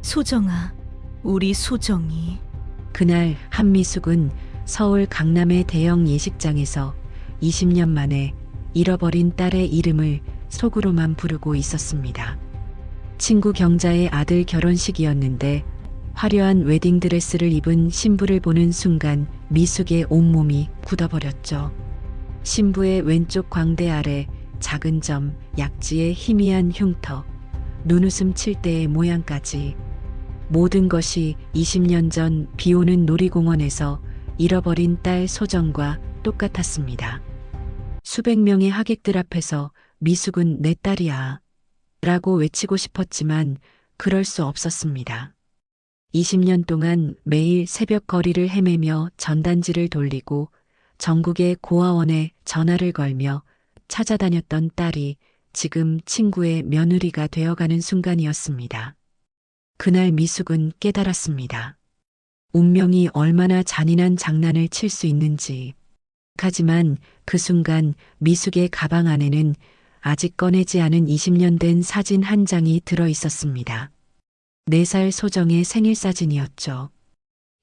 소정아, 우리 소정이. 그날 한미숙은 서울 강남의 대형 예식장에서 20년 만에 잃어버린 딸의 이름을 속으로만 부르고 있었습니다. 친구 경자의 아들 결혼식이었는데 화려한 웨딩드레스를 입은 신부를 보는 순간 미숙의 온몸이 굳어버렸죠. 신부의 왼쪽 광대 아래 작은 점, 약지의 희미한 흉터, 눈웃음 칠 때의 모양까지 모든 것이 20년 전 비오는 놀이공원에서 잃어버린 딸 소정과 똑같았습니다. 수백 명의 하객들 앞에서 미숙은 내 딸이야 라고 외치고 싶었지만 그럴 수 없었습니다. 20년 동안 매일 새벽 거리를 헤매며 전단지를 돌리고 전국의 고아원에 전화를 걸며 찾아다녔던 딸이 지금 친구의 며느리가 되어가는 순간이었습니다. 그날 미숙은 깨달았습니다. 운명이 얼마나 잔인한 장난을 칠 수 있는지. 하지만 그 순간 미숙의 가방 안에는 아직 꺼내지 않은 20년 된 사진 한 장이 들어 있었습니다. 4살 소정의 생일 사진이었죠.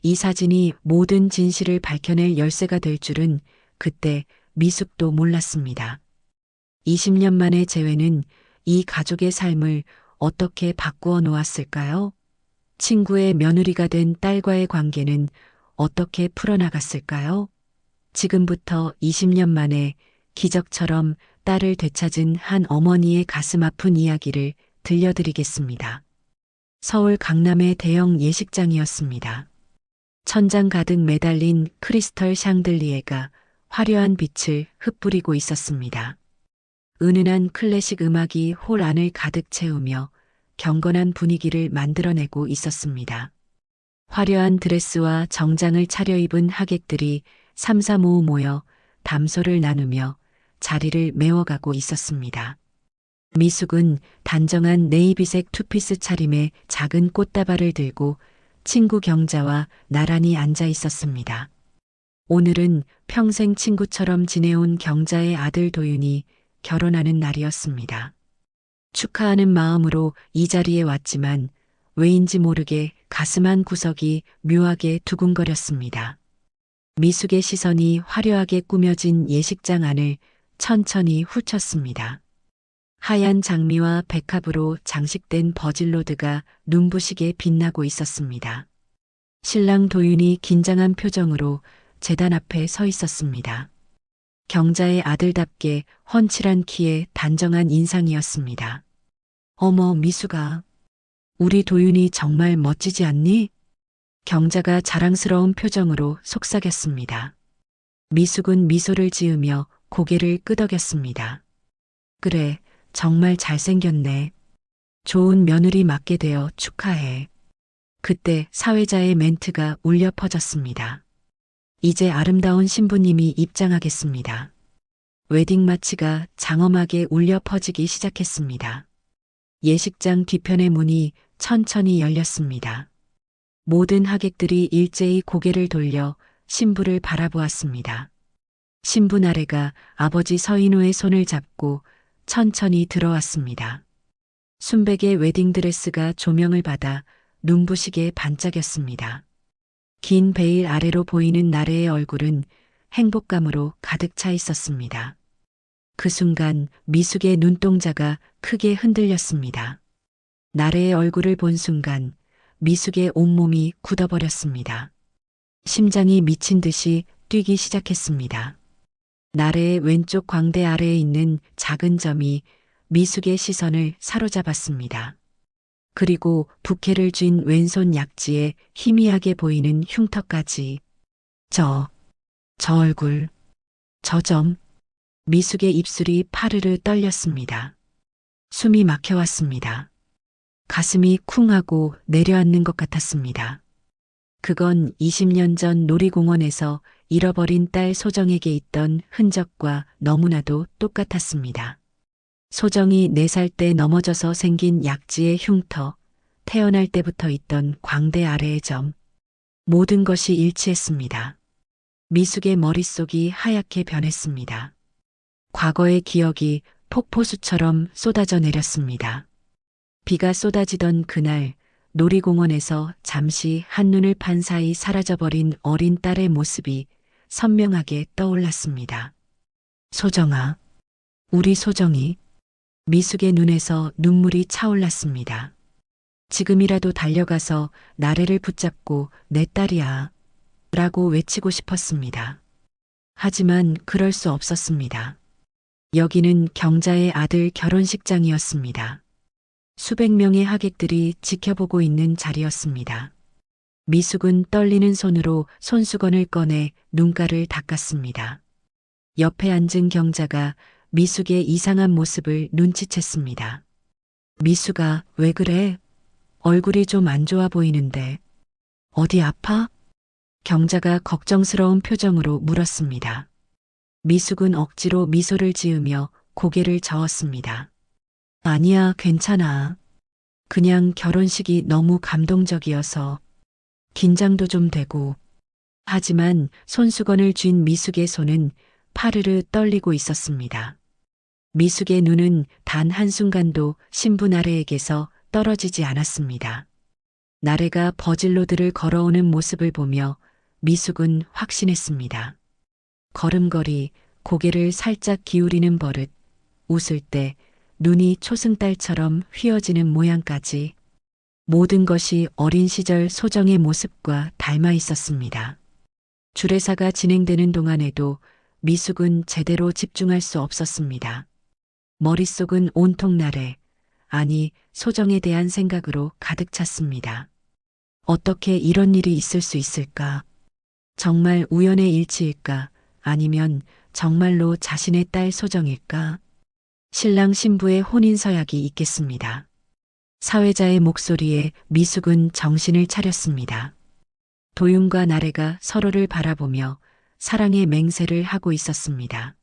이 사진이 모든 진실을 밝혀낼 열쇠가 될 줄은 그때 미숙도 몰랐습니다. 20년 만의 재회는 이 가족의 삶을 어떻게 바꾸어 놓았을까요? 친구의 며느리가 된 딸과의 관계는 어떻게 풀어나갔을까요? 지금부터 20년 만에 기적처럼 딸을 되찾은 한 어머니의 가슴 아픈 이야기를 들려드리겠습니다. 서울 강남의 대형 예식장이었습니다. 천장 가득 매달린 크리스털 샹들리에가 화려한 빛을 흩뿌리고 있었습니다. 은은한 클래식 음악이 홀 안을 가득 채우며 경건한 분위기를 만들어내고 있었습니다. 화려한 드레스와 정장을 차려입은 하객들이 삼삼오오 모여 담소를 나누며 자리를 메워가고 있었습니다. 미숙은 단정한 네이비색 투피스 차림에 작은 꽃다발을 들고 친구 경자와 나란히 앉아 있었습니다. 오늘은 평생 친구처럼 지내온 경자의 아들 도윤이 결혼하는 날이었습니다. 축하하는 마음으로 이 자리에 왔지만 왜인지 모르게 가슴 한 구석이 묘하게 두근거렸습니다. 미숙의 시선이 화려하게 꾸며진 예식장 안을 천천히 훑었습니다. 하얀 장미와 백합으로 장식된 버질로드가 눈부시게 빛나고 있었습니다. 신랑 도윤이 긴장한 표정으로 제단 앞에 서 있었습니다. 경자의 아들답게 훤칠한 키에 단정한 인상이었습니다. 어머, 미숙아. 우리 도윤이 정말 멋지지 않니? 경자가 자랑스러운 표정으로 속삭였습니다. 미숙은 미소를 지으며 고개를 끄덕였습니다. 그래, 정말 잘생겼네. 좋은 며느리 맡게 되어 축하해. 그때 사회자의 멘트가 울려 퍼졌습니다. 이제 아름다운 신부님이 입장하겠습니다. 웨딩 마치가 장엄하게 울려 퍼지기 시작했습니다. 예식장 뒤편의 문이 천천히 열렸습니다. 모든 하객들이 일제히 고개를 돌려 신부를 바라보았습니다. 신부 나래가 아버지 서인우의 손을 잡고 천천히 들어왔습니다. 순백의 웨딩드레스가 조명을 받아 눈부시게 반짝였습니다. 긴 베일 아래로 보이는 나래의 얼굴은 행복감으로 가득 차 있었습니다. 그 순간 미숙의 눈동자가 크게 흔들렸습니다. 나래의 얼굴을 본 순간 미숙의 온몸이 굳어버렸습니다. 심장이 미친 듯이 뛰기 시작했습니다. 나래의 왼쪽 광대 아래에 있는 작은 점이 미숙의 시선을 사로잡았습니다. 그리고 부케를 쥔 왼손 약지에 희미하게 보이는 흉터까지. 저 얼굴, 저 점. 미숙의 입술이 파르르 떨렸습니다. 숨이 막혀왔습니다. 가슴이 쿵하고 내려앉는 것 같았습니다. 그건 20년 전 놀이공원에서 잃어버린 딸 소정에게 있던 흔적과 너무나도 똑같았습니다. 소정이 4살 때 넘어져서 생긴 약지의 흉터, 태어날 때부터 있던 광대 아래의 점, 모든 것이 일치했습니다. 미숙의 머릿속이 하얗게 변했습니다. 과거의 기억이 폭포수처럼 쏟아져 내렸습니다. 비가 쏟아지던 그날 놀이공원에서 잠시 한눈을 판 사이 사라져버린 어린 딸의 모습이 선명하게 떠올랐습니다. 소정아, 우리 소정이. 미숙의 눈에서 눈물이 차올랐습니다. 지금이라도 달려가서 나래를 붙잡고 내 딸이야 라고 외치고 싶었습니다. 하지만 그럴 수 없었습니다. 여기는 경자의 아들 결혼식장이었습니다. 수백 명의 하객들이 지켜보고 있는 자리였습니다. 미숙은 떨리는 손으로 손수건을 꺼내 눈가를 닦았습니다. 옆에 앉은 경자가 미숙의 이상한 모습을 눈치챘습니다. 미숙아, 왜 그래? 얼굴이 좀 안 좋아 보이는데. 어디 아파? 경자가 걱정스러운 표정으로 물었습니다. 미숙은 억지로 미소를 지으며 고개를 저었습니다. 아니야, 괜찮아. 그냥 결혼식이 너무 감동적이어서 긴장도 좀 되고. 하지만 손수건을 쥔 미숙의 손은 파르르 떨리고 있었습니다. 미숙의 눈은 단 한순간도 신부 나래에게서 떨어지지 않았습니다. 나래가 버질로들을 걸어오는 모습을 보며 미숙은 확신했습니다. 걸음걸이, 고개를 살짝 기울이는 버릇, 웃을 때 눈이 초승달처럼 휘어지는 모양까지 모든 것이 어린 시절 소정의 모습과 닮아 있었습니다. 주례사가 진행되는 동안에도 미숙은 제대로 집중할 수 없었습니다. 머릿속은 온통 나래, 아니 소정에 대한 생각으로 가득 찼습니다. 어떻게 이런 일이 있을 수 있을까? 정말 우연의 일치일까? 아니면 정말로 자신의 딸 소정일까? 신랑 신부의 혼인 서약이 있겠습니다. 사회자의 목소리에 미숙은 정신을 차렸습니다. 도윤과 나래가 서로를 바라보며 사랑의 맹세를 하고 있었습니다.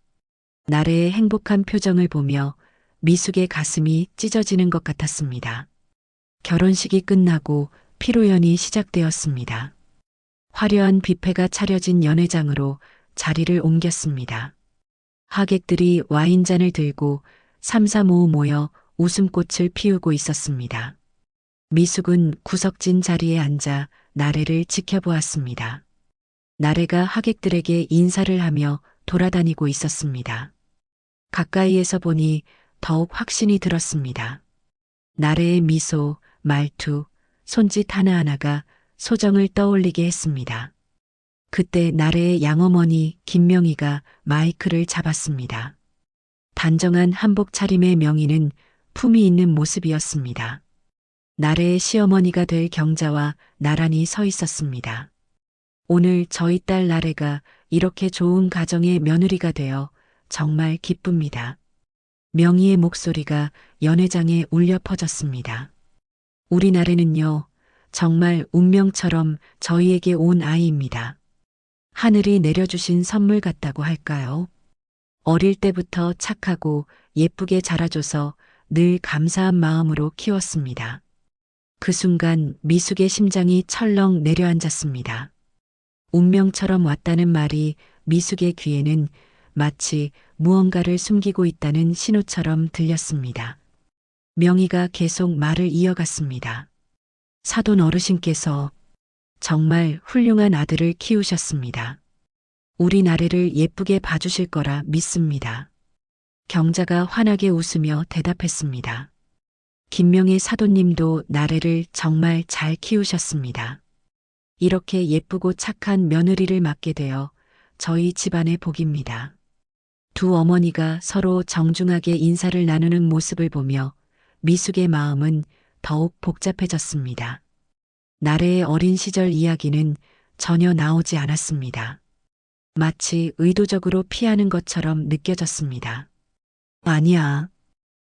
나래의 행복한 표정을 보며 미숙의 가슴이 찢어지는 것 같았습니다. 결혼식이 끝나고 피로연이 시작되었습니다. 화려한 뷔페가 차려진 연회장으로 자리를 옮겼습니다. 하객들이 와인잔을 들고 삼삼오오 모여 웃음꽃을 피우고 있었습니다. 미숙은 구석진 자리에 앉아 나래를 지켜보았습니다. 나래가 하객들에게 인사를 하며 돌아다니고 있었습니다. 가까이에서 보니 더욱 확신이 들었습니다. 나래의 미소, 말투, 손짓 하나하나가 소정을 떠올리게 했습니다. 그때 나래의 양어머니 김명희가 마이크를 잡았습니다. 단정한 한복 차림의 명희는 품이 있는 모습이었습니다. 나래의 시어머니가 될 경자와 나란히 서 있었습니다. 오늘 저희 딸 나래가 이렇게 좋은 가정의 며느리가 되어 정말 기쁩니다. 명희의 목소리가 연회장에 울려 퍼졌습니다. 우리 나래는요, 정말 운명처럼 저희에게 온 아이입니다. 하늘이 내려주신 선물 같다고 할까요? 어릴 때부터 착하고 예쁘게 자라줘서 늘 감사한 마음으로 키웠습니다. 그 순간 미숙의 심장이 철렁 내려앉았습니다. 운명처럼 왔다는 말이 미숙의 귀에는 마치 무언가를 숨기고 있다는 신호처럼 들렸습니다. 명희가 계속 말을 이어갔습니다. 사돈 어르신께서 정말 훌륭한 아들을 키우셨습니다. 우리 나래를 예쁘게 봐주실 거라 믿습니다. 경자가 환하게 웃으며 대답했습니다. 김명희 사돈님도 나래를 정말 잘 키우셨습니다. 이렇게 예쁘고 착한 며느리를 맡게 되어 저희 집안의 복입니다. 두 어머니가 서로 정중하게 인사를 나누는 모습을 보며 미숙의 마음은 더욱 복잡해졌습니다. 나래의 어린 시절 이야기는 전혀 나오지 않았습니다. 마치 의도적으로 피하는 것처럼 느껴졌습니다. 아니야.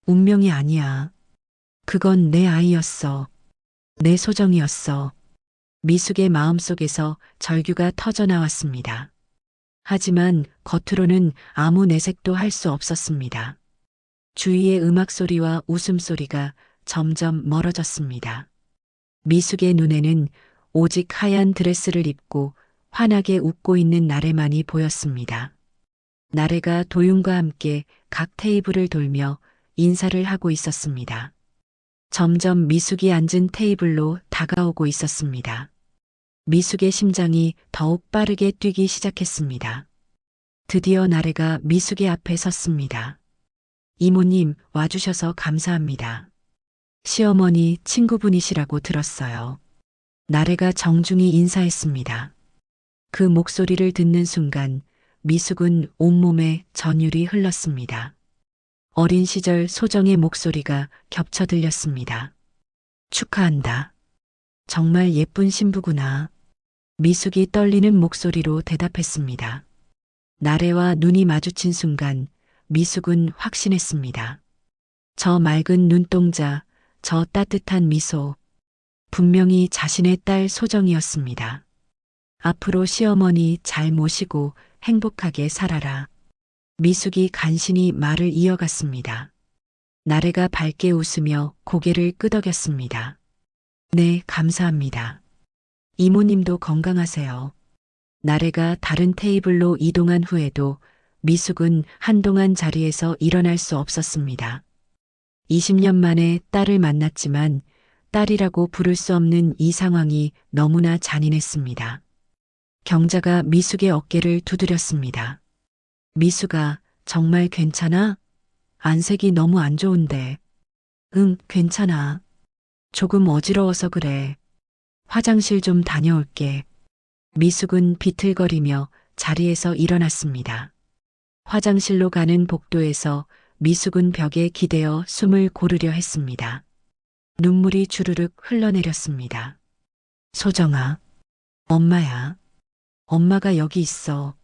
운명이 아니야. 그건 내 아이였어. 내 소정이었어. 미숙의 마음속에서 절규가 터져나왔습니다. 하지만 겉으로는 아무 내색도 할 수 없었습니다. 주위의 음악 소리와 웃음소리가 점점 멀어졌습니다. 미숙의 눈에는 오직 하얀 드레스를 입고 환하게 웃고 있는 나래만이 보였습니다. 나래가 도윤과 함께 각 테이블을 돌며 인사를 하고 있었습니다. 점점 미숙이 앉은 테이블로 다가오고 있었습니다. 미숙의 심장이 더욱 빠르게 뛰기 시작했습니다. 드디어 나래가 미숙의 앞에 섰습니다. 이모님 와주셔서 감사합니다. 시어머니 친구분이시라고 들었어요. 나래가 정중히 인사했습니다. 그 목소리를 듣는 순간 미숙은 온몸에 전율이 흘렀습니다. 어린 시절 소정의 목소리가 겹쳐 들렸습니다. 축하한다. 정말 예쁜 신부구나. 미숙이 떨리는 목소리로 대답했습니다. 나래와 눈이 마주친 순간 미숙은 확신했습니다. 저 맑은 눈동자, 저 따뜻한 미소, 분명히 자신의 딸 소정이었습니다. 앞으로 시어머니 잘 모시고 행복하게 살아라. 미숙이 간신히 말을 이어갔습니다. 나래가 밝게 웃으며 고개를 끄덕였습니다. 네, 감사합니다. 이모님도 건강하세요. 나래가 다른 테이블로 이동한 후에도 미숙은 한동안 자리에서 일어날 수 없었습니다. 20년 만에 딸을 만났지만 딸이라고 부를 수 없는 이 상황이 너무나 잔인했습니다. 경자가 미숙의 어깨를 두드렸습니다. 미숙아, 정말 괜찮아? 안색이 너무 안 좋은데. 응, 괜찮아. 조금 어지러워서 그래. 화장실 좀 다녀올게. 미숙은 비틀거리며 자리에서 일어났습니다. 화장실로 가는 복도에서 미숙은 벽에 기대어 숨을 고르려 했습니다. 눈물이 주르륵 흘러내렸습니다. 소정아, 엄마야. 엄마가 여기 있어.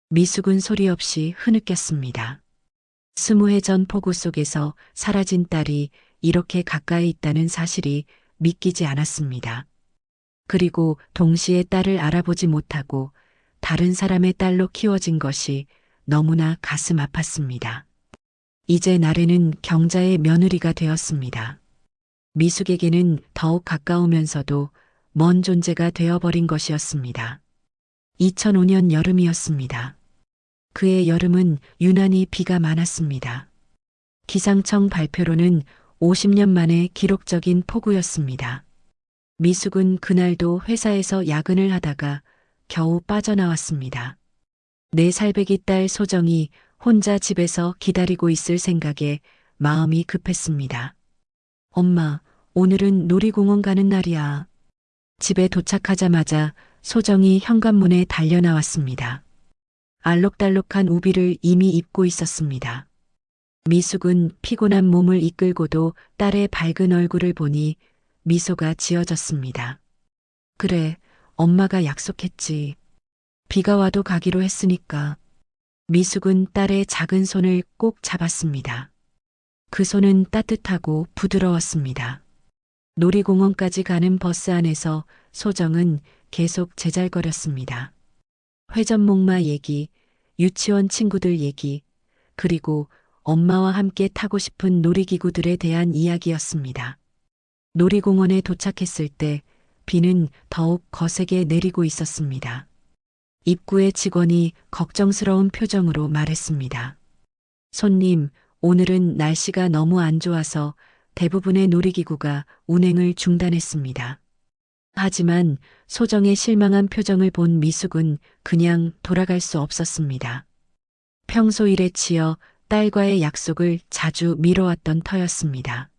미숙은 소리 없이 흐느꼈습니다. 20해 전 폭우 속에서 사라진 딸이 이렇게 가까이 있다는 사실이 믿기지 않았습니다. 그리고 동시에 딸을 알아보지 못하고 다른 사람의 딸로 키워진 것이 너무나 가슴 아팠습니다. 이제 나래는 경자의 며느리가 되었습니다. 미숙에게는 더욱 가까우면서도 먼 존재가 되어버린 것이었습니다. 2005년 여름이었습니다. 그의 여름은 유난히 비가 많았습니다. 기상청 발표로는 50년 만에 기록적인 폭우였습니다. 미숙은 그날도 회사에서 야근을 하다가 겨우 빠져나왔습니다. 4살배기 딸 소정이 혼자 집에서 기다리고 있을 생각에 마음이 급했습니다. 엄마, 오늘은 놀이공원 가는 날이야. 집에 도착하자마자 소정이 현관문에 달려나왔습니다. 알록달록한 우비를 이미 입고 있었습니다. 미숙은 피곤한 몸을 이끌고도 딸의 밝은 얼굴을 보니 미소가 지어졌습니다. 그래, 엄마가 약속했지. 비가 와도 가기로 했으니까. 미숙은 딸의 작은 손을 꼭 잡았습니다. 그 손은 따뜻하고 부드러웠습니다. 놀이공원까지 가는 버스 안에서 소정은 계속 제잘거렸습니다. 회전목마 얘기, 유치원 친구들 얘기, 그리고 엄마와 함께 타고 싶은 놀이기구들에 대한 이야기였습니다. 놀이공원에 도착했을 때 비는 더욱 거세게 내리고 있었습니다. 입구의 직원이 걱정스러운 표정으로 말했습니다. 손님, 오늘은 날씨가 너무 안 좋아서 대부분의 놀이기구가 운행을 중단했습니다. 하지만 소정의 실망한 표정을 본 미숙은 그냥 돌아갈 수 없었습니다. 평소 일에 치여 딸과의 약속을 자주 미뤄왔던 터였습니다.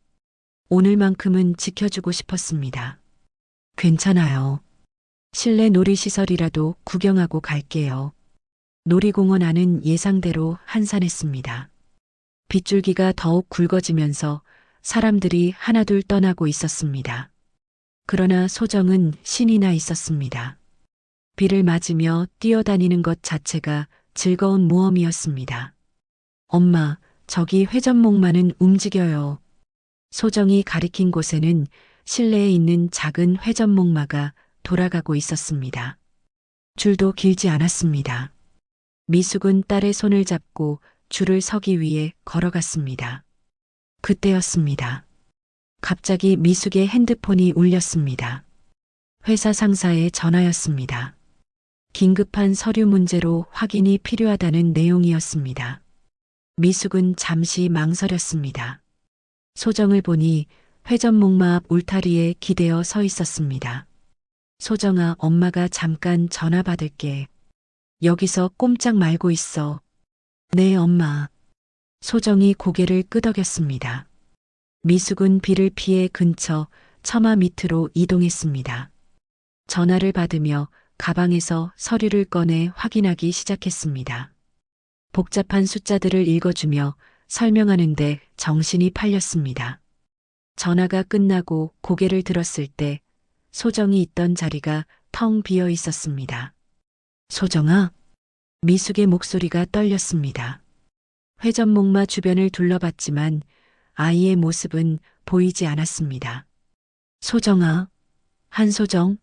오늘만큼은 지켜주고 싶었습니다. 괜찮아요. 실내 놀이시설이라도 구경하고 갈게요. 놀이공원 안은 예상대로 한산했습니다. 빗줄기가 더욱 굵어지면서 사람들이 하나둘 떠나고 있었습니다. 그러나 소정은 신이 나 있었습니다. 비를 맞으며 뛰어다니는 것 자체가 즐거운 모험이었습니다. 엄마, 저기 회전목마는 움직여요. 소정이 가리킨 곳에는 실내에 있는 작은 회전목마가 돌아가고 있었습니다. 줄도 길지 않았습니다. 미숙은 딸의 손을 잡고 줄을 서기 위해 걸어갔습니다. 그때였습니다. 갑자기 미숙의 핸드폰이 울렸습니다. 회사 상사의 전화였습니다. 긴급한 서류 문제로 확인이 필요하다는 내용이었습니다. 미숙은 잠시 망설였습니다. 소정을 보니 회전목마 앞 울타리에 기대어 서 있었습니다. 소정아, 엄마가 잠깐 전화 받을게. 여기서 꼼짝 말고 있어. 네, 엄마. 소정이 고개를 끄덕였습니다. 미숙은 비를 피해 근처 처마 밑으로 이동했습니다. 전화를 받으며 가방에서 서류를 꺼내 확인하기 시작했습니다. 복잡한 숫자들을 읽어주며 설명하는데 정신이 팔렸습니다. 전화가 끝나고 고개를 들었을 때 소정이 있던 자리가 텅 비어 있었습니다. 소정아? 미숙의 목소리가 떨렸습니다. 회전목마 주변을 둘러봤지만 아이의 모습은 보이지 않았습니다. 소정아, 한소정.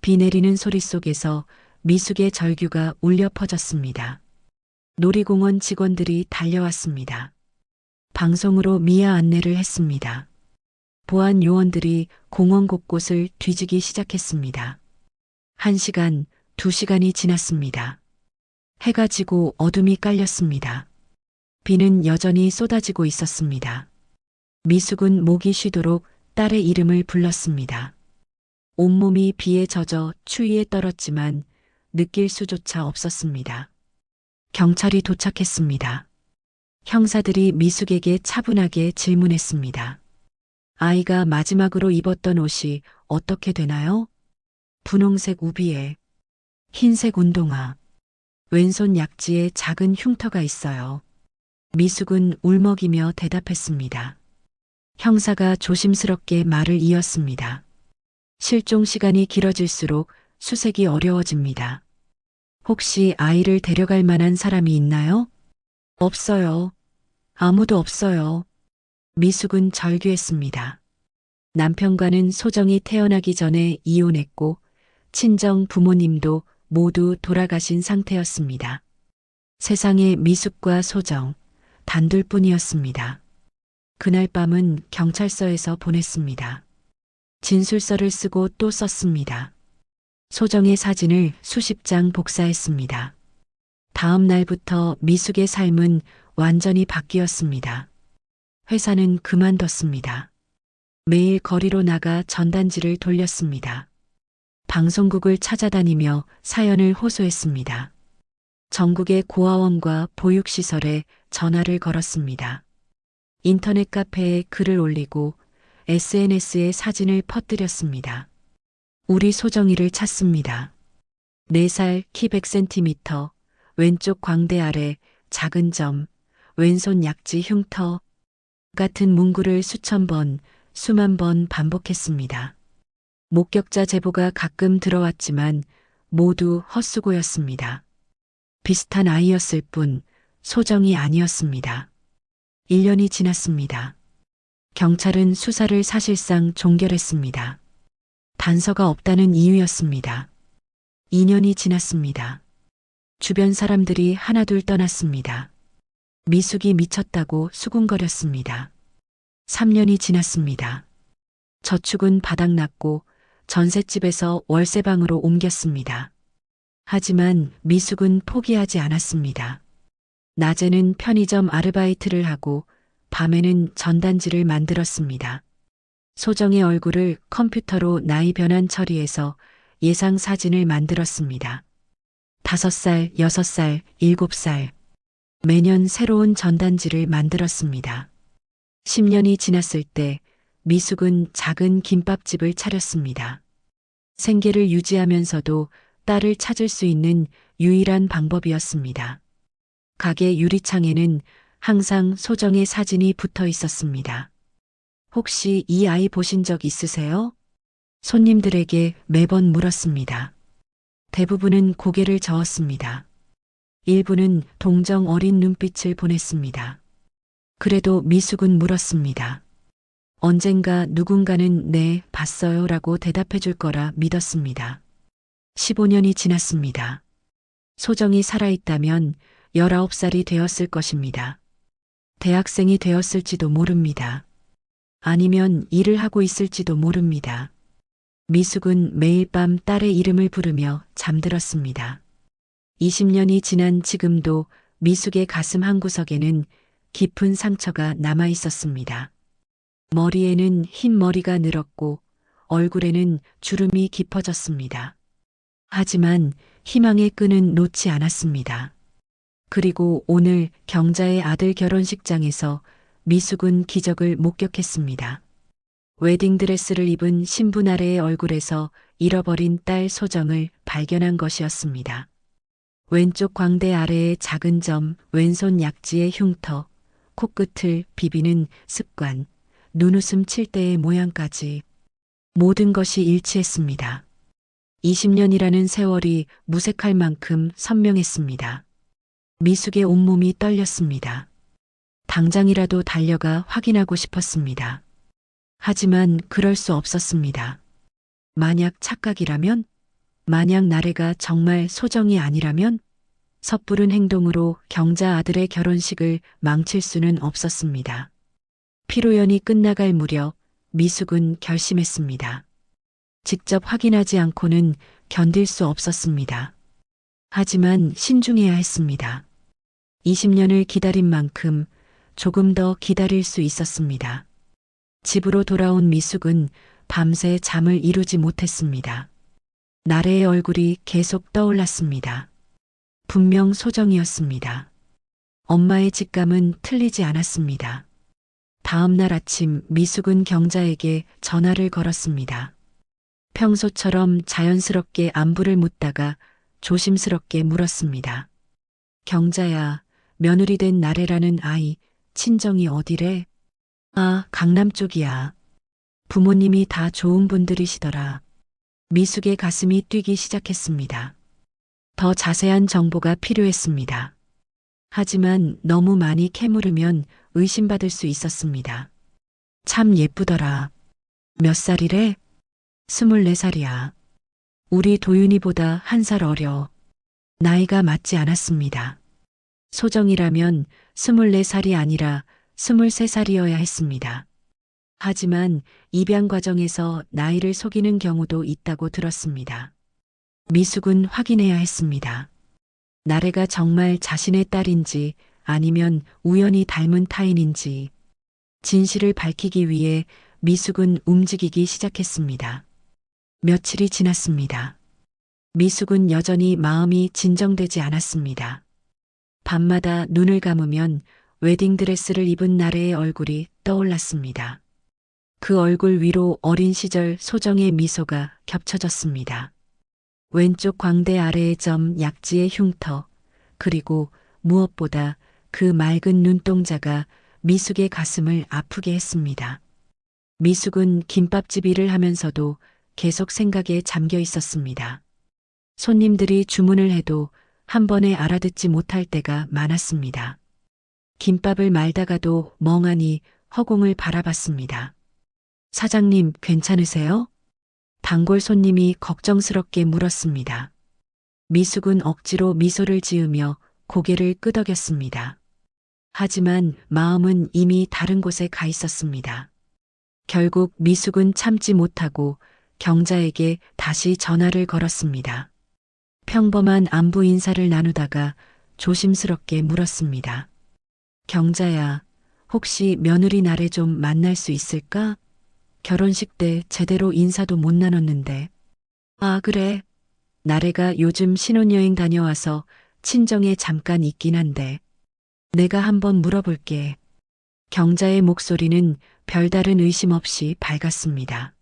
비 내리는 소리 속에서 미숙의 절규가 울려 퍼졌습니다. 놀이공원 직원들이 달려왔습니다. 방송으로 미아 안내를 했습니다. 보안 요원들이 공원 곳곳을 뒤지기 시작했습니다. 1시간, 2시간이 지났습니다. 해가 지고 어둠이 깔렸습니다. 비는 여전히 쏟아지고 있었습니다. 미숙은 목이 쉬도록 딸의 이름을 불렀습니다. 온몸이 비에 젖어 추위에 떨었지만 느낄 수조차 없었습니다. 경찰이 도착했습니다. 형사들이 미숙에게 차분하게 질문했습니다. 아이가 마지막으로 입었던 옷이 어떻게 되나요? 분홍색 우비에 흰색 운동화, 왼손 약지에 작은 흉터가 있어요. 미숙은 울먹이며 대답했습니다. 형사가 조심스럽게 말을 이었습니다. 실종 시간이 길어질수록 수색이 어려워집니다. 혹시 아이를 데려갈 만한 사람이 있나요? 없어요. 아무도 없어요. 미숙은 절규했습니다. 남편과는 소정이 태어나기 전에 이혼했고 친정 부모님도 모두 돌아가신 상태였습니다. 세상에 미숙과 소정, 단둘뿐이었습니다. 그날 밤은 경찰서에서 보냈습니다. 진술서를 쓰고 또 썼습니다. 소정의 사진을 수십 장 복사했습니다. 다음 날부터 미숙의 삶은 완전히 바뀌었습니다. 회사는 그만뒀습니다. 매일 거리로 나가 전단지를 돌렸습니다. 방송국을 찾아다니며 사연을 호소했습니다. 전국의 고아원과 보육시설에 전화를 걸었습니다. 인터넷 카페에 글을 올리고 SNS에 사진을 퍼뜨렸습니다. 우리 소정이를 찾습니다. 4살 키 100cm, 왼쪽 광대 아래 작은 점, 왼손 약지 흉터 같은 문구를 수천 번, 수만 번 반복했습니다. 목격자 제보가 가끔 들어왔지만 모두 헛수고였습니다. 비슷한 아이였을 뿐 소정이 아니었습니다. 1년이 지났습니다. 경찰은 수사를 사실상 종결했습니다. 단서가 없다는 이유였습니다. 2년이 지났습니다. 주변 사람들이 하나둘 떠났습니다. 미숙이 미쳤다고 수군거렸습니다. 3년이 지났습니다. 저축은 바닥났고 전셋집에서 월세방으로 옮겼습니다. 하지만 미숙은 포기하지 않았습니다. 낮에는 편의점 아르바이트를 하고 밤에는 전단지를 만들었습니다. 소정의 얼굴을 컴퓨터로 나이 변환 처리해서 예상 사진을 만들었습니다. 5살, 6살, 7살. 매년 새로운 전단지를 만들었습니다. 10년이 지났을 때 미숙은 작은 김밥집을 차렸습니다. 생계를 유지하면서도 딸을 찾을 수 있는 유일한 방법이었습니다. 가게 유리창에는 항상 소정의 사진이 붙어 있었습니다. 혹시 이 아이 보신 적 있으세요? 손님들에게 매번 물었습니다. 대부분은 고개를 저었습니다. 일부는 동정 어린 눈빛을 보냈습니다. 그래도 미숙은 물었습니다. 언젠가 누군가는 네, 봤어요 라고 대답해 줄 거라 믿었습니다. 15년이 지났습니다. 소정이 살아있다면 19살이 되었을 것입니다. 대학생이 되었을지도 모릅니다. 아니면 일을 하고 있을지도 모릅니다. 미숙은 매일 밤 딸의 이름을 부르며 잠들었습니다. 20년이 지난 지금도 미숙의 가슴 한구석에는 깊은 상처가 남아 있었습니다. 머리에는 흰 머리가 늘었고 얼굴에는 주름이 깊어졌습니다. 하지만 희망의 끈은 놓지 않았습니다. 그리고 오늘 경자의 아들 결혼식장에서 미숙은 기적을 목격했습니다. 웨딩드레스를 입은 신부 나래의 얼굴에서 잃어버린 딸 소정을 발견한 것이었습니다. 왼쪽 광대 아래의 작은 점, 왼손 약지의 흉터, 코끝을 비비는 습관, 눈웃음 칠 때의 모양까지 모든 것이 일치했습니다. 20년이라는 세월이 무색할 만큼 선명했습니다. 미숙의 온몸이 떨렸습니다. 당장이라도 달려가 확인하고 싶었습니다. 하지만 그럴 수 없었습니다. 만약 착각이라면? 만약 나래가 정말 소정이 아니라면? 섣부른 행동으로 경자 아들의 결혼식을 망칠 수는 없었습니다. 피로연이 끝나갈 무렵 미숙은 결심했습니다. 직접 확인하지 않고는 견딜 수 없었습니다. 하지만 신중해야 했습니다. 20년을 기다린 만큼 조금 더 기다릴 수 있었습니다. 집으로 돌아온 미숙은 밤새 잠을 이루지 못했습니다. 나래의 얼굴이 계속 떠올랐습니다. 분명 소정이었습니다. 엄마의 직감은 틀리지 않았습니다. 다음 날 아침 미숙은 경자에게 전화를 걸었습니다. 평소처럼 자연스럽게 안부를 묻다가 조심스럽게 물었습니다. 경자야, 며느리 된 나래라는 아이, 친정이 어디래? 아, 강남 쪽이야. 부모님이 다 좋은 분들이시더라. 미숙의 가슴이 뛰기 시작했습니다. 더 자세한 정보가 필요했습니다. 하지만 너무 많이 캐물으면 의심받을 수 있었습니다. 참 예쁘더라. 몇 살이래? 24살이야. 우리 도윤이보다 1살 어려. 나이가 맞지 않았습니다. 소정이라면 24살이 아니라 23살이어야 했습니다. 하지만 입양 과정에서 나이를 속이는 경우도 있다고 들었습니다. 미숙은 확인해야 했습니다. 나래가 정말 자신의 딸인지 아니면 우연히 닮은 타인인지 진실을 밝히기 위해 미숙은 움직이기 시작했습니다. 며칠이 지났습니다. 미숙은 여전히 마음이 진정되지 않았습니다. 밤마다 눈을 감으면 웨딩드레스를 입은 나래의 얼굴이 떠올랐습니다. 그 얼굴 위로 어린 시절 소정의 미소가 겹쳐졌습니다. 왼쪽 광대 아래의 점 약지의 흉터, 그리고 무엇보다 그 맑은 눈동자가 미숙의 가슴을 아프게 했습니다. 미숙은 김밥집 일을 하면서도 계속 생각에 잠겨 있었습니다. 손님들이 주문을 해도 한 번에 알아듣지 못할 때가 많았습니다. 김밥을 말다가도 멍하니 허공을 바라봤습니다. 사장님, 괜찮으세요? 단골 손님이 걱정스럽게 물었습니다. 미숙은 억지로 미소를 지으며 고개를 끄덕였습니다. 하지만 마음은 이미 다른 곳에 가 있었습니다. 결국 미숙은 참지 못하고 경자에게 다시 전화를 걸었습니다. 평범한 안부 인사를 나누다가 조심스럽게 물었습니다. 경자야, 혹시 며느리 나래 좀 만날 수 있을까? 결혼식 때 제대로 인사도 못 나눴는데. 아, 그래. 나래가 요즘 신혼여행 다녀와서 친정에 잠깐 있긴 한데. 내가 한번 물어볼게. 경자의 목소리는 별다른 의심 없이 밝았습니다.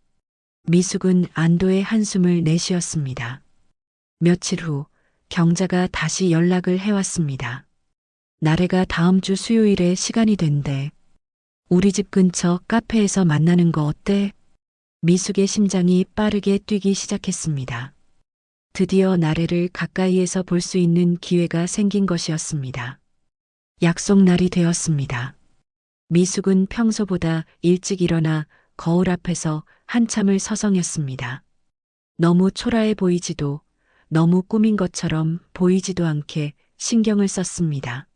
미숙은 안도의 한숨을 내쉬었습니다. 며칠 후 경자가 다시 연락을 해왔습니다. 나래가 다음 주 수요일에 시간이 된대. 우리 집 근처 카페에서 만나는 거 어때? 미숙의 심장이 빠르게 뛰기 시작했습니다. 드디어 나래를 가까이에서 볼 수 있는 기회가 생긴 것이었습니다. 약속 날이 되었습니다. 미숙은 평소보다 일찍 일어나 거울 앞에서 한참을 서성였습니다. 너무 초라해 보이지도 너무 꾸민 것처럼 보이지도 않게 신경을 썼습니다.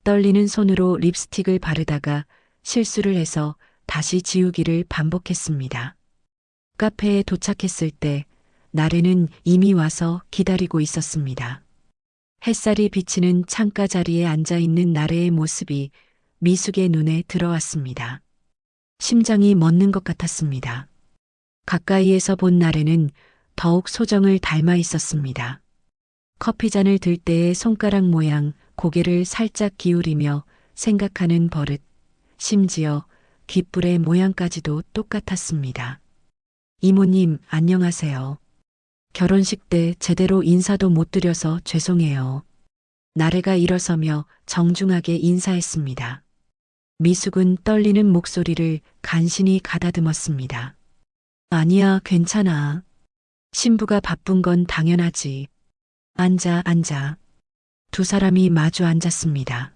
떨리는 손으로 립스틱을 바르다가 실수를 해서 다시 지우기를 반복했습니다. 카페에 도착했을 때 나래는 이미 와서 기다리고 있었습니다. 햇살이 비치는 창가 자리에 앉아 있는 나래의 모습이 미숙의 눈에 들어왔습니다. 심장이 멎는 것 같았습니다. 가까이에서 본 나래는 더욱 소정을 닮아 있었습니다. 커피잔을 들 때의 손가락 모양, 고개를 살짝 기울이며 생각하는 버릇, 심지어 귓불의 모양까지도 똑같았습니다. 이모님, 안녕하세요. 결혼식 때 제대로 인사도 못 드려서 죄송해요. 나래가 일어서며 정중하게 인사했습니다. 미숙은 떨리는 목소리를 간신히 가다듬었습니다. 아니야, 괜찮아. 신부가 바쁜 건 당연하지. 앉아, 앉아. 두 사람이 마주 앉았습니다.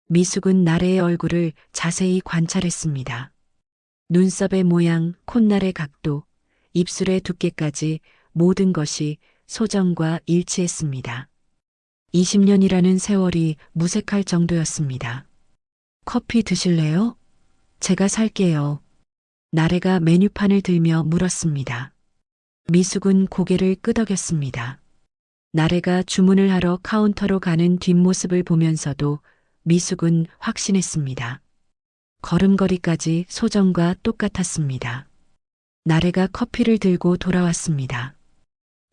미숙은 나래의 얼굴을 자세히 관찰했습니다. 눈썹의 모양, 콧날의 각도, 입술의 두께까지 모든 것이 소정과 일치했습니다. 20년이라는 세월이 무색할 정도였습니다. 커피 드실래요? 제가 살게요. 나래가 메뉴판을 들며 물었습니다. 미숙은 고개를 끄덕였습니다. 나래가 주문을 하러 카운터로 가는 뒷모습을 보면서도 미숙은 확신했습니다. 걸음걸이까지 소정과 똑같았습니다. 나래가 커피를 들고 돌아왔습니다.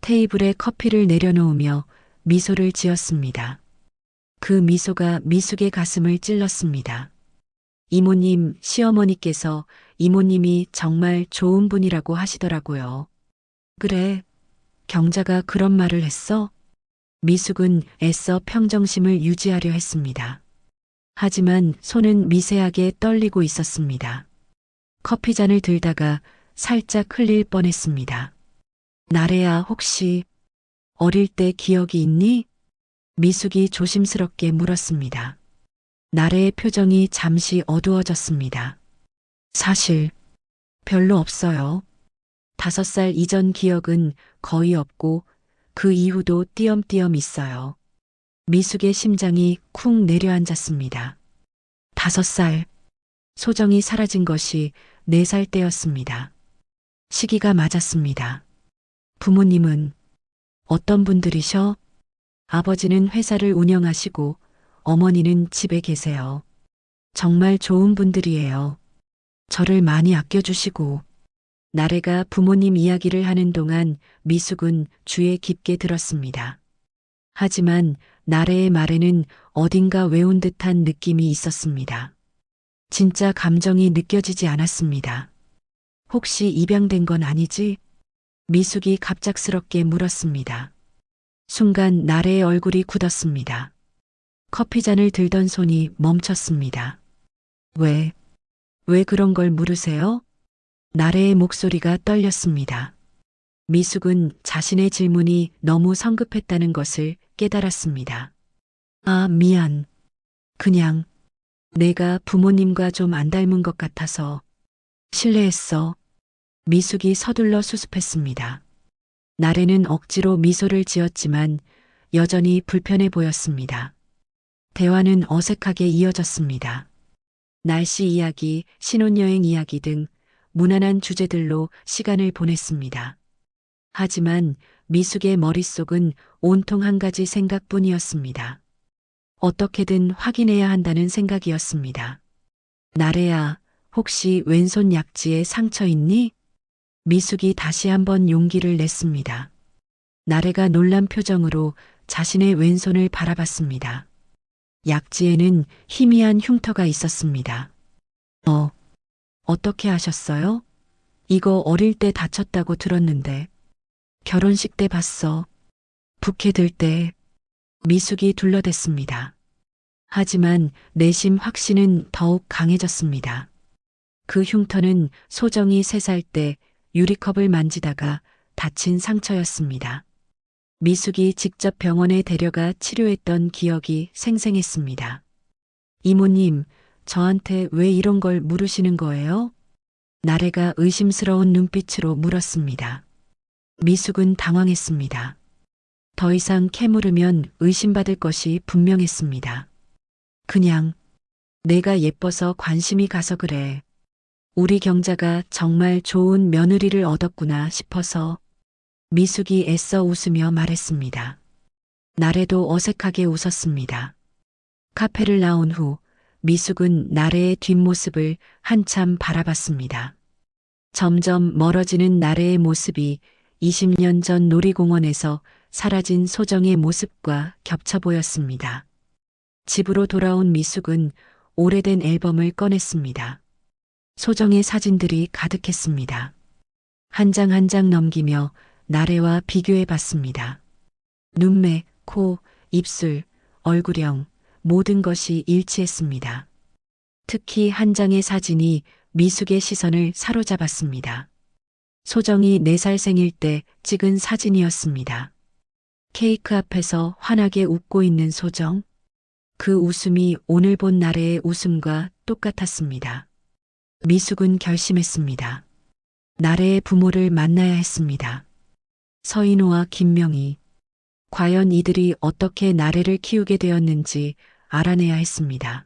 테이블에 커피를 내려놓으며 미소를 지었습니다. 그 미소가 미숙의 가슴을 찔렀습니다. 이모님, 시어머니께서 이모님이 정말 좋은 분이라고 하시더라고요. 그래, 경자가 그런 말을 했어? 미숙은 애써 평정심을 유지하려 했습니다. 하지만 손은 미세하게 떨리고 있었습니다. 커피잔을 들다가 살짝 흘릴 뻔했습니다. 나래야, 혹시 어릴 때 기억이 있니? 미숙이 조심스럽게 물었습니다. 나래의 표정이 잠시 어두워졌습니다. 사실 별로 없어요. 5살 이전 기억은 거의 없고 그 이후도 띄엄띄엄 있어요. 미숙의 심장이 쿵 내려앉았습니다. 5살. 소정이 사라진 것이 4살 때였습니다. 시기가 맞았습니다. 부모님은 어떤 분들이셔? 아버지는 회사를 운영하시고 어머니는 집에 계세요. 정말 좋은 분들이에요. 저를 많이 아껴주시고. 나래가 부모님 이야기를 하는 동안 미숙은 귀에 깊게 들었습니다. 하지만 나래의 말에는 어딘가 외운 듯한 느낌이 있었습니다. 진짜 감정이 느껴지지 않았습니다. 혹시 입양된 건 아니지? 미숙이 갑작스럽게 물었습니다. 순간 나래의 얼굴이 굳었습니다. 커피잔을 들던 손이 멈췄습니다. 왜 그런 걸 물으세요? 나래의 목소리가 떨렸습니다. 미숙은 자신의 질문이 너무 성급했다는 것을 깨달았습니다. 아, 미안. 그냥 내가 부모님과 좀 안 닮은 것 같아서 실례했어. 미숙이 서둘러 수습했습니다. 나래는 억지로 미소를 지었지만 여전히 불편해 보였습니다. 대화는 어색하게 이어졌습니다. 날씨 이야기, 신혼여행 이야기 등 무난한 주제들로 시간을 보냈습니다. 하지만 미숙의 머릿속은 온통 한 가지 생각뿐이었습니다. 어떻게든 확인해야 한다는 생각이었습니다. 나래야, 혹시 왼손 약지에 상처 있니? 미숙이 다시 한번 용기를 냈습니다. 나래가 놀란 표정으로 자신의 왼손을 바라봤습니다. 약지에는 희미한 흉터가 있었습니다. 어떻게 하셨어요? 이거 어릴 때 다쳤다고 들었는데. 결혼식 때 봤어. 부케 들 때. 미숙이 둘러댔습니다. 하지만 내심 확신은 더욱 강해졌습니다. 그 흉터는 소정이 3살 때 유리컵을 만지다가 다친 상처였습니다. 미숙이 직접 병원에 데려가 치료했던 기억이 생생했습니다. 이모님, 저한테 왜 이런 걸 물으시는 거예요? 나래가 의심스러운 눈빛으로 물었습니다. 미숙은 당황했습니다. 더 이상 캐물으면 의심받을 것이 분명했습니다. 그냥 내가 예뻐서 관심이 가서 그래. 우리 경자가 정말 좋은 며느리를 얻었구나 싶어서. 미숙이 애써 웃으며 말했습니다. 나래도 어색하게 웃었습니다. 카페를 나온 후 미숙은 나래의 뒷모습을 한참 바라봤습니다. 점점 멀어지는 나래의 모습이 20년 전 놀이공원에서 사라진 소정의 모습과 겹쳐 보였습니다. 집으로 돌아온 미숙은 오래된 앨범을 꺼냈습니다. 소정의 사진들이 가득했습니다. 한 장 한 장 넘기며 나래와 비교해 봤습니다. 눈매, 코, 입술, 얼굴형, 모든 것이 일치했습니다. 특히 한 장의 사진이 미숙의 시선을 사로잡았습니다. 소정이 4살 생일 때 찍은 사진이었습니다. 케이크 앞에서 환하게 웃고 있는 소정. 그 웃음이 오늘 본 나래의 웃음과 똑같았습니다. 미숙은 결심했습니다. 나래의 부모를 만나야 했습니다. 서인호와 김명희. 과연 이들이 어떻게 나래를 키우게 되었는지 알아내야 했습니다.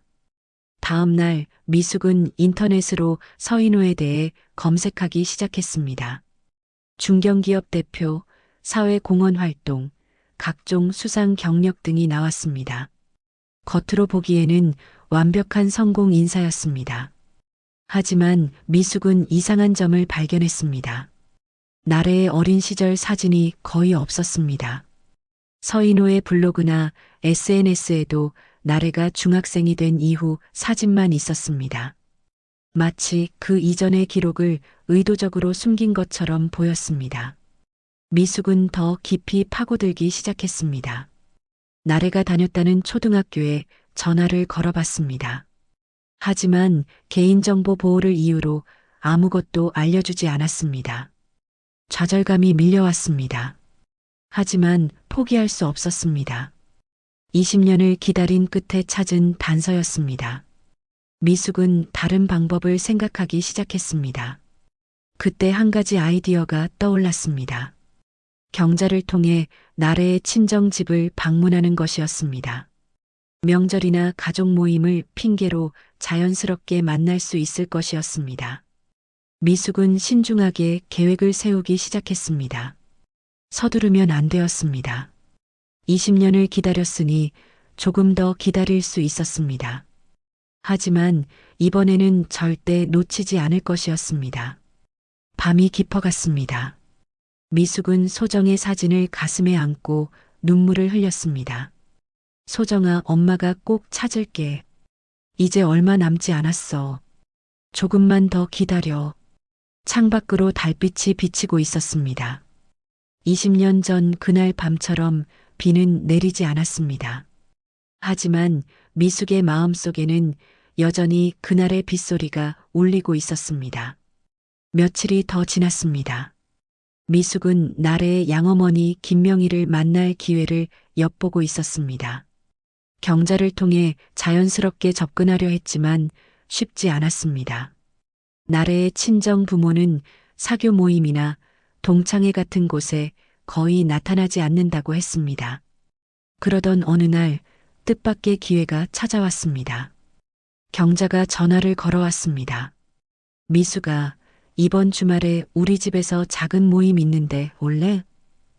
다음 날 미숙은 인터넷으로 서인호에 대해 검색하기 시작했습니다. 중견기업 대표, 사회공헌 활동, 각종 수상 경력 등이 나왔습니다. 겉으로 보기에는 완벽한 성공 인사였습니다. 하지만 미숙은 이상한 점을 발견했습니다. 나래의 어린 시절 사진이 거의 없었습니다. 서인호의 블로그나 SNS에도 나래가 중학생이 된 이후 사진만 있었습니다. 마치 그 이전의 기록을 의도적으로 숨긴 것처럼 보였습니다. 미숙은 더 깊이 파고들기 시작했습니다. 나래가 다녔다는 초등학교에 전화를 걸어봤습니다. 하지만 개인정보 보호를 이유로 아무것도 알려주지 않았습니다. 좌절감이 밀려왔습니다. 하지만 포기할 수 없었습니다. 20년을 기다린 끝에 찾은 단서였습니다. 미숙은 다른 방법을 생각하기 시작했습니다. 그때 한 가지 아이디어가 떠올랐습니다. 경자를 통해 나래의 친정집을 방문하는 것이었습니다. 명절이나 가족 모임을 핑계로 자연스럽게 만날 수 있을 것이었습니다. 미숙은 신중하게 계획을 세우기 시작했습니다. 서두르면 안 되었습니다. 20년을 기다렸으니 조금 더 기다릴 수 있었습니다. 하지만 이번에는 절대 놓치지 않을 것이었습니다. 밤이 깊어갔습니다. 미숙은 소정의 사진을 가슴에 안고 눈물을 흘렸습니다. 소정아, 엄마가 꼭 찾을게. 이제 얼마 남지 않았어. 조금만 더 기다려. 창밖으로 달빛이 비치고 있었습니다. 20년 전 그날 밤처럼 비는 내리지 않았습니다. 하지만 미숙의 마음속에는 여전히 그날의 빗소리가 울리고 있었습니다. 며칠이 더 지났습니다. 미숙은 나래의 양어머니 김명희를 만날 기회를 엿보고 있었습니다. 경자를 통해 자연스럽게 접근하려 했지만 쉽지 않았습니다. 나래의 친정 부모는 사교 모임이나 동창회 같은 곳에 거의 나타나지 않는다고 했습니다. 그러던 어느 날 뜻밖의 기회가 찾아왔습니다. 경자가 전화를 걸어왔습니다. 미숙아, 이번 주말에 우리 집에서 작은 모임 있는데 올래?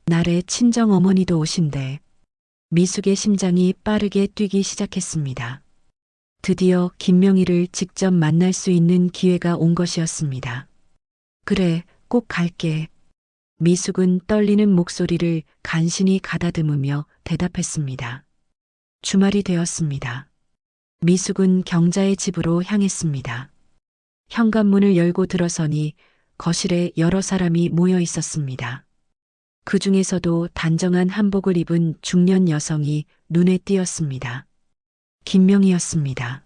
나래 친정 어머니도 오신대. 미숙의 심장이 빠르게 뛰기 시작했습니다. 드디어 김명희를 직접 만날 수 있는 기회가 온 것이었습니다. 그래, 꼭 갈게. 미숙은 떨리는 목소리를 간신히 가다듬으며 대답했습니다. 주말이 되었습니다. 미숙은 경자의 집으로 향했습니다. 현관문을 열고 들어서니 거실에 여러 사람이 모여 있었습니다. 그 중에서도 단정한 한복을 입은 중년 여성이 눈에 띄었습니다. 김명희였습니다.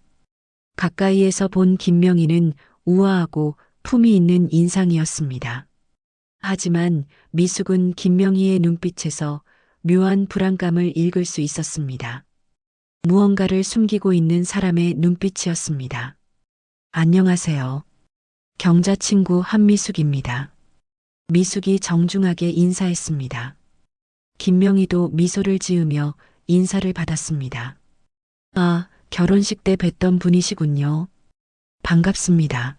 가까이에서 본 김명희는 우아하고 품이 있는 인상이었습니다. 하지만 미숙은 김명희의 눈빛에서 묘한 불안감을 읽을 수 있었습니다. 무언가를 숨기고 있는 사람의 눈빛이었습니다. 안녕하세요. 경자 친구 한미숙입니다. 미숙이 정중하게 인사했습니다. 김명희도 미소를 지으며 인사를 받았습니다. 아, 결혼식 때 뵀던 분이시군요. 반갑습니다.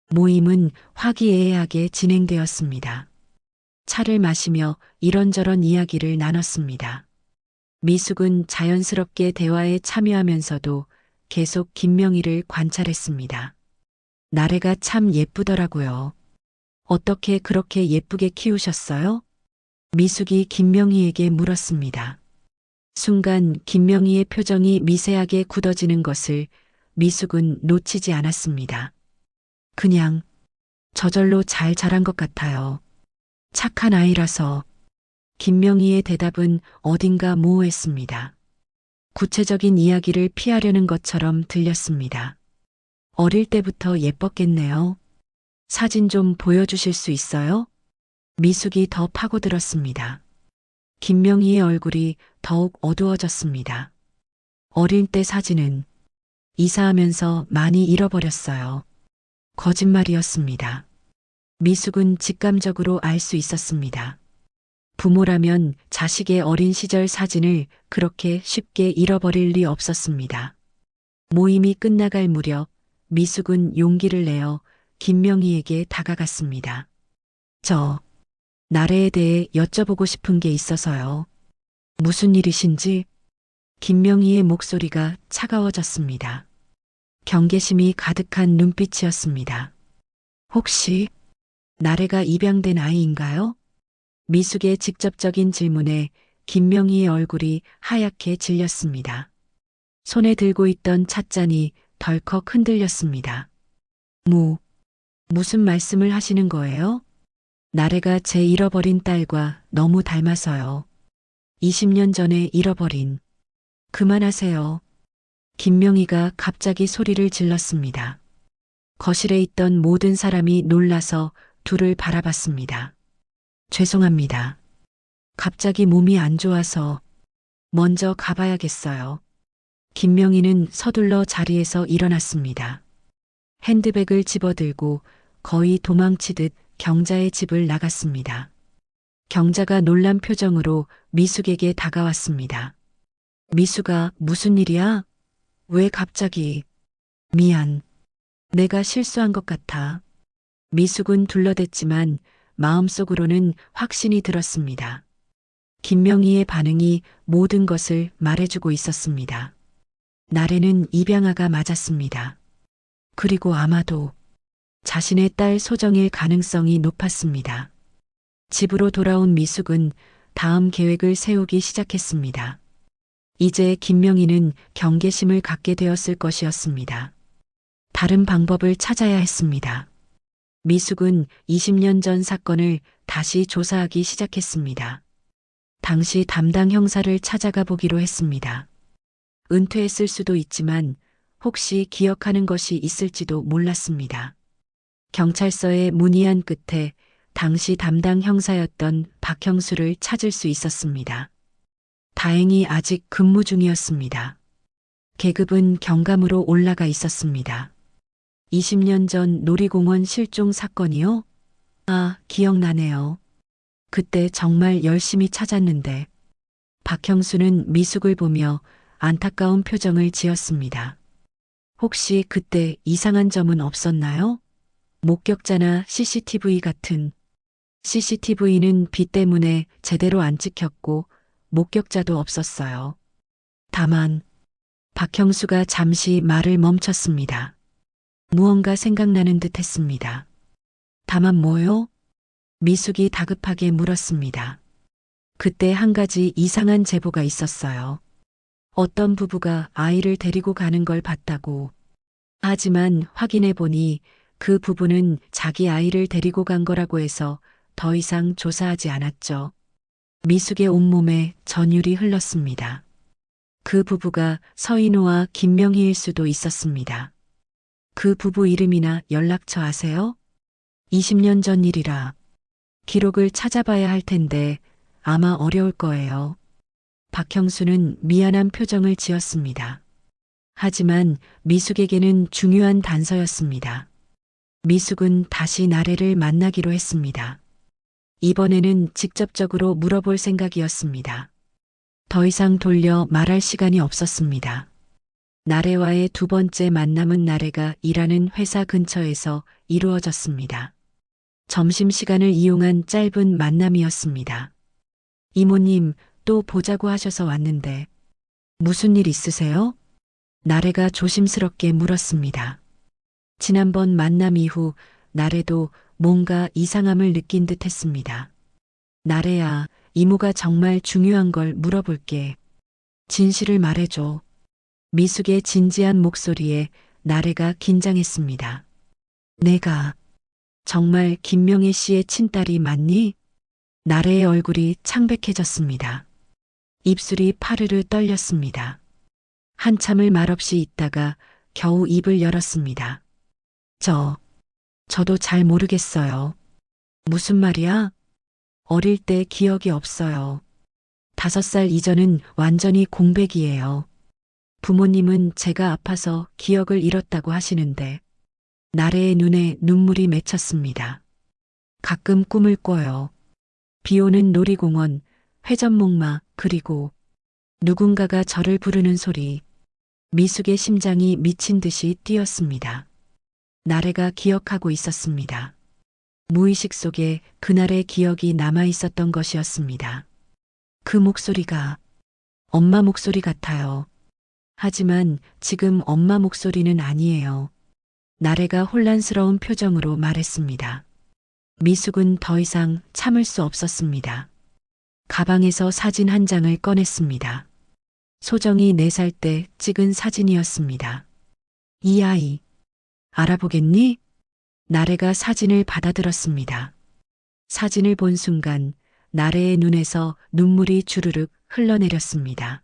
모임은 화기애애하게 진행되었습니다. 차를 마시며 이런저런 이야기를 나눴습니다. 미숙은 자연스럽게 대화에 참여하면서도 계속 김명희를 관찰했습니다. 나래가 참 예쁘더라고요. 어떻게 그렇게 예쁘게 키우셨어요? 미숙이 김명희에게 물었습니다. 순간 김명희의 표정이 미세하게 굳어지는 것을 미숙은 놓치지 않았습니다. 그냥 저절로 잘 자란 것 같아요. 착한 아이라서. 김명희의 대답은 어딘가 모호했습니다. 구체적인 이야기를 피하려는 것처럼 들렸습니다. 어릴 때부터 예뻤겠네요. 사진 좀 보여주실 수 있어요? 미숙이 더 파고들었습니다. 김명희의 얼굴이 더욱 어두워졌습니다. 어릴 때 사진은 이사하면서 많이 잃어버렸어요. 거짓말이었습니다. 미숙은 직감적으로 알 수 있었습니다. 부모라면 자식의 어린 시절 사진을 그렇게 쉽게 잃어버릴 리 없었습니다. 모임이 끝나갈 무렵 미숙은 용기를 내어 김명희에게 다가갔습니다. 저 나래에 대해 여쭤보고 싶은 게 있어서요. 무슨 일이신지? 김명희의 목소리가 차가워졌습니다. 경계심이 가득한 눈빛이었습니다. 혹시 나래가 입양된 아이인가요? 미숙의 직접적인 질문에 김명희의 얼굴이 하얗게 질렸습니다. 손에 들고 있던 찻잔이 덜컥 흔들렸습니다. 무슨 말씀을 하시는 거예요? 나래가 제 잃어버린 딸과 너무 닮아서요. 20년 전에 잃어버린. 그만하세요. 김명희가 갑자기 소리를 질렀습니다. 거실에 있던 모든 사람이 놀라서 둘을 바라봤습니다. 죄송합니다. 갑자기 몸이 안 좋아서 먼저 가봐야겠어요. 김명희는 서둘러 자리에서 일어났습니다. 핸드백을 집어들고 거의 도망치듯 경자의 집을 나갔습니다. 경자가 놀란 표정으로 미숙에게 다가왔습니다. 미숙아, 무슨 일이야? 왜 갑자기? 미안. 내가 실수한 것 같아. 미숙은 둘러댔지만 마음속으로는 확신이 들었습니다. 김명희의 반응이 모든 것을 말해주고 있었습니다. 나래는 입양아가 맞았습니다. 그리고 아마도 자신의 딸 소정일 가능성이 높았습니다. 집으로 돌아온 미숙은 다음 계획을 세우기 시작했습니다. 이제 김명희는 경계심을 갖게 되었을 것이었습니다. 다른 방법을 찾아야 했습니다. 미숙은 20년 전 사건을 다시 조사하기 시작했습니다. 당시 담당 형사를 찾아가 보기로 했습니다. 은퇴했을 수도 있지만 혹시 기억하는 것이 있을지도 몰랐습니다. 경찰서에 문의한 끝에 당시 담당 형사였던 박형수를 찾을 수 있었습니다. 다행히 아직 근무 중이었습니다. 계급은 경감으로 올라가 있었습니다. 20년 전 놀이공원 실종 사건이요? 아, 기억나네요. 그때 정말 열심히 찾았는데. 박형수는 미숙을 보며 안타까운 표정을 지었습니다. 혹시 그때 이상한 점은 없었나요? 목격자나 CCTV 같은. CCTV는 비 때문에 제대로 안 찍혔고 목격자도 없었어요. 다만 박형수가 잠시 말을 멈췄습니다. 무언가 생각나는 듯 했습니다. 다만 뭐요? 미숙이 다급하게 물었습니다. 그때 한 가지 이상한 제보가 있었어요. 어떤 부부가 아이를 데리고 가는 걸 봤다고. 하지만 확인해 보니 그 부부는 자기 아이를 데리고 간 거라고 해서 더 이상 조사하지 않았죠. 미숙의 온몸에 전율이 흘렀습니다. 그 부부가 서인호와 김명희일 수도 있었습니다. 그 부부 이름이나 연락처 아세요? 20년 전 일이라 기록을 찾아봐야 할 텐데 아마 어려울 거예요. 박형수는 미안한 표정을 지었습니다. 하지만 미숙에게는 중요한 단서였습니다. 미숙은 다시 나래를 만나기로 했습니다. 이번에는 직접적으로 물어볼 생각이었습니다. 더 이상 돌려 말할 시간이 없었습니다. 나래와의 두 번째 만남은 나래가 일하는 회사 근처에서 이루어졌습니다. 점심시간을 이용한 짧은 만남이었습니다. 이모님, 또 보자고 하셔서 왔는데 무슨 일 있으세요? 나래가 조심스럽게 물었습니다. 지난번 만남 이후 나래도 뭔가 이상함을 느낀 듯 했습니다. 나래야, 이모가 정말 중요한 걸 물어볼게. 진실을 말해줘. 미숙의 진지한 목소리에 나래가 긴장했습니다. 내가 정말 김명희 씨의 친딸이 맞니? 나래의 얼굴이 창백해졌습니다. 입술이 파르르 떨렸습니다. 한참을 말없이 있다가 겨우 입을 열었습니다. 저도 잘 모르겠어요. 무슨 말이야? 어릴 때 기억이 없어요. 5살 이전은 완전히 공백이에요. 부모님은 제가 아파서 기억을 잃었다고 하시는데 나래의 눈에 눈물이 맺혔습니다. 가끔 꿈을 꿔요. 비 오는 놀이공원, 회전목마, 그리고 누군가가 저를 부르는 소리. 미숙의 심장이 미친 듯이 뛰었습니다. 나래가 기억하고 있었습니다. 무의식 속에 그날의 기억이 남아 있었던 것이었습니다. 그 목소리가 엄마 목소리 같아요. 하지만 지금 엄마 목소리는 아니에요. 나래가 혼란스러운 표정으로 말했습니다. 미숙은 더 이상 참을 수 없었습니다. 가방에서 사진 한 장을 꺼냈습니다. 소정이 4살 때 찍은 사진이었습니다. 이 아이, 알아보겠니? 나래가 사진을 받아들었습니다. 사진을 본 순간 나래의 눈에서 눈물이 주르륵 흘러내렸습니다.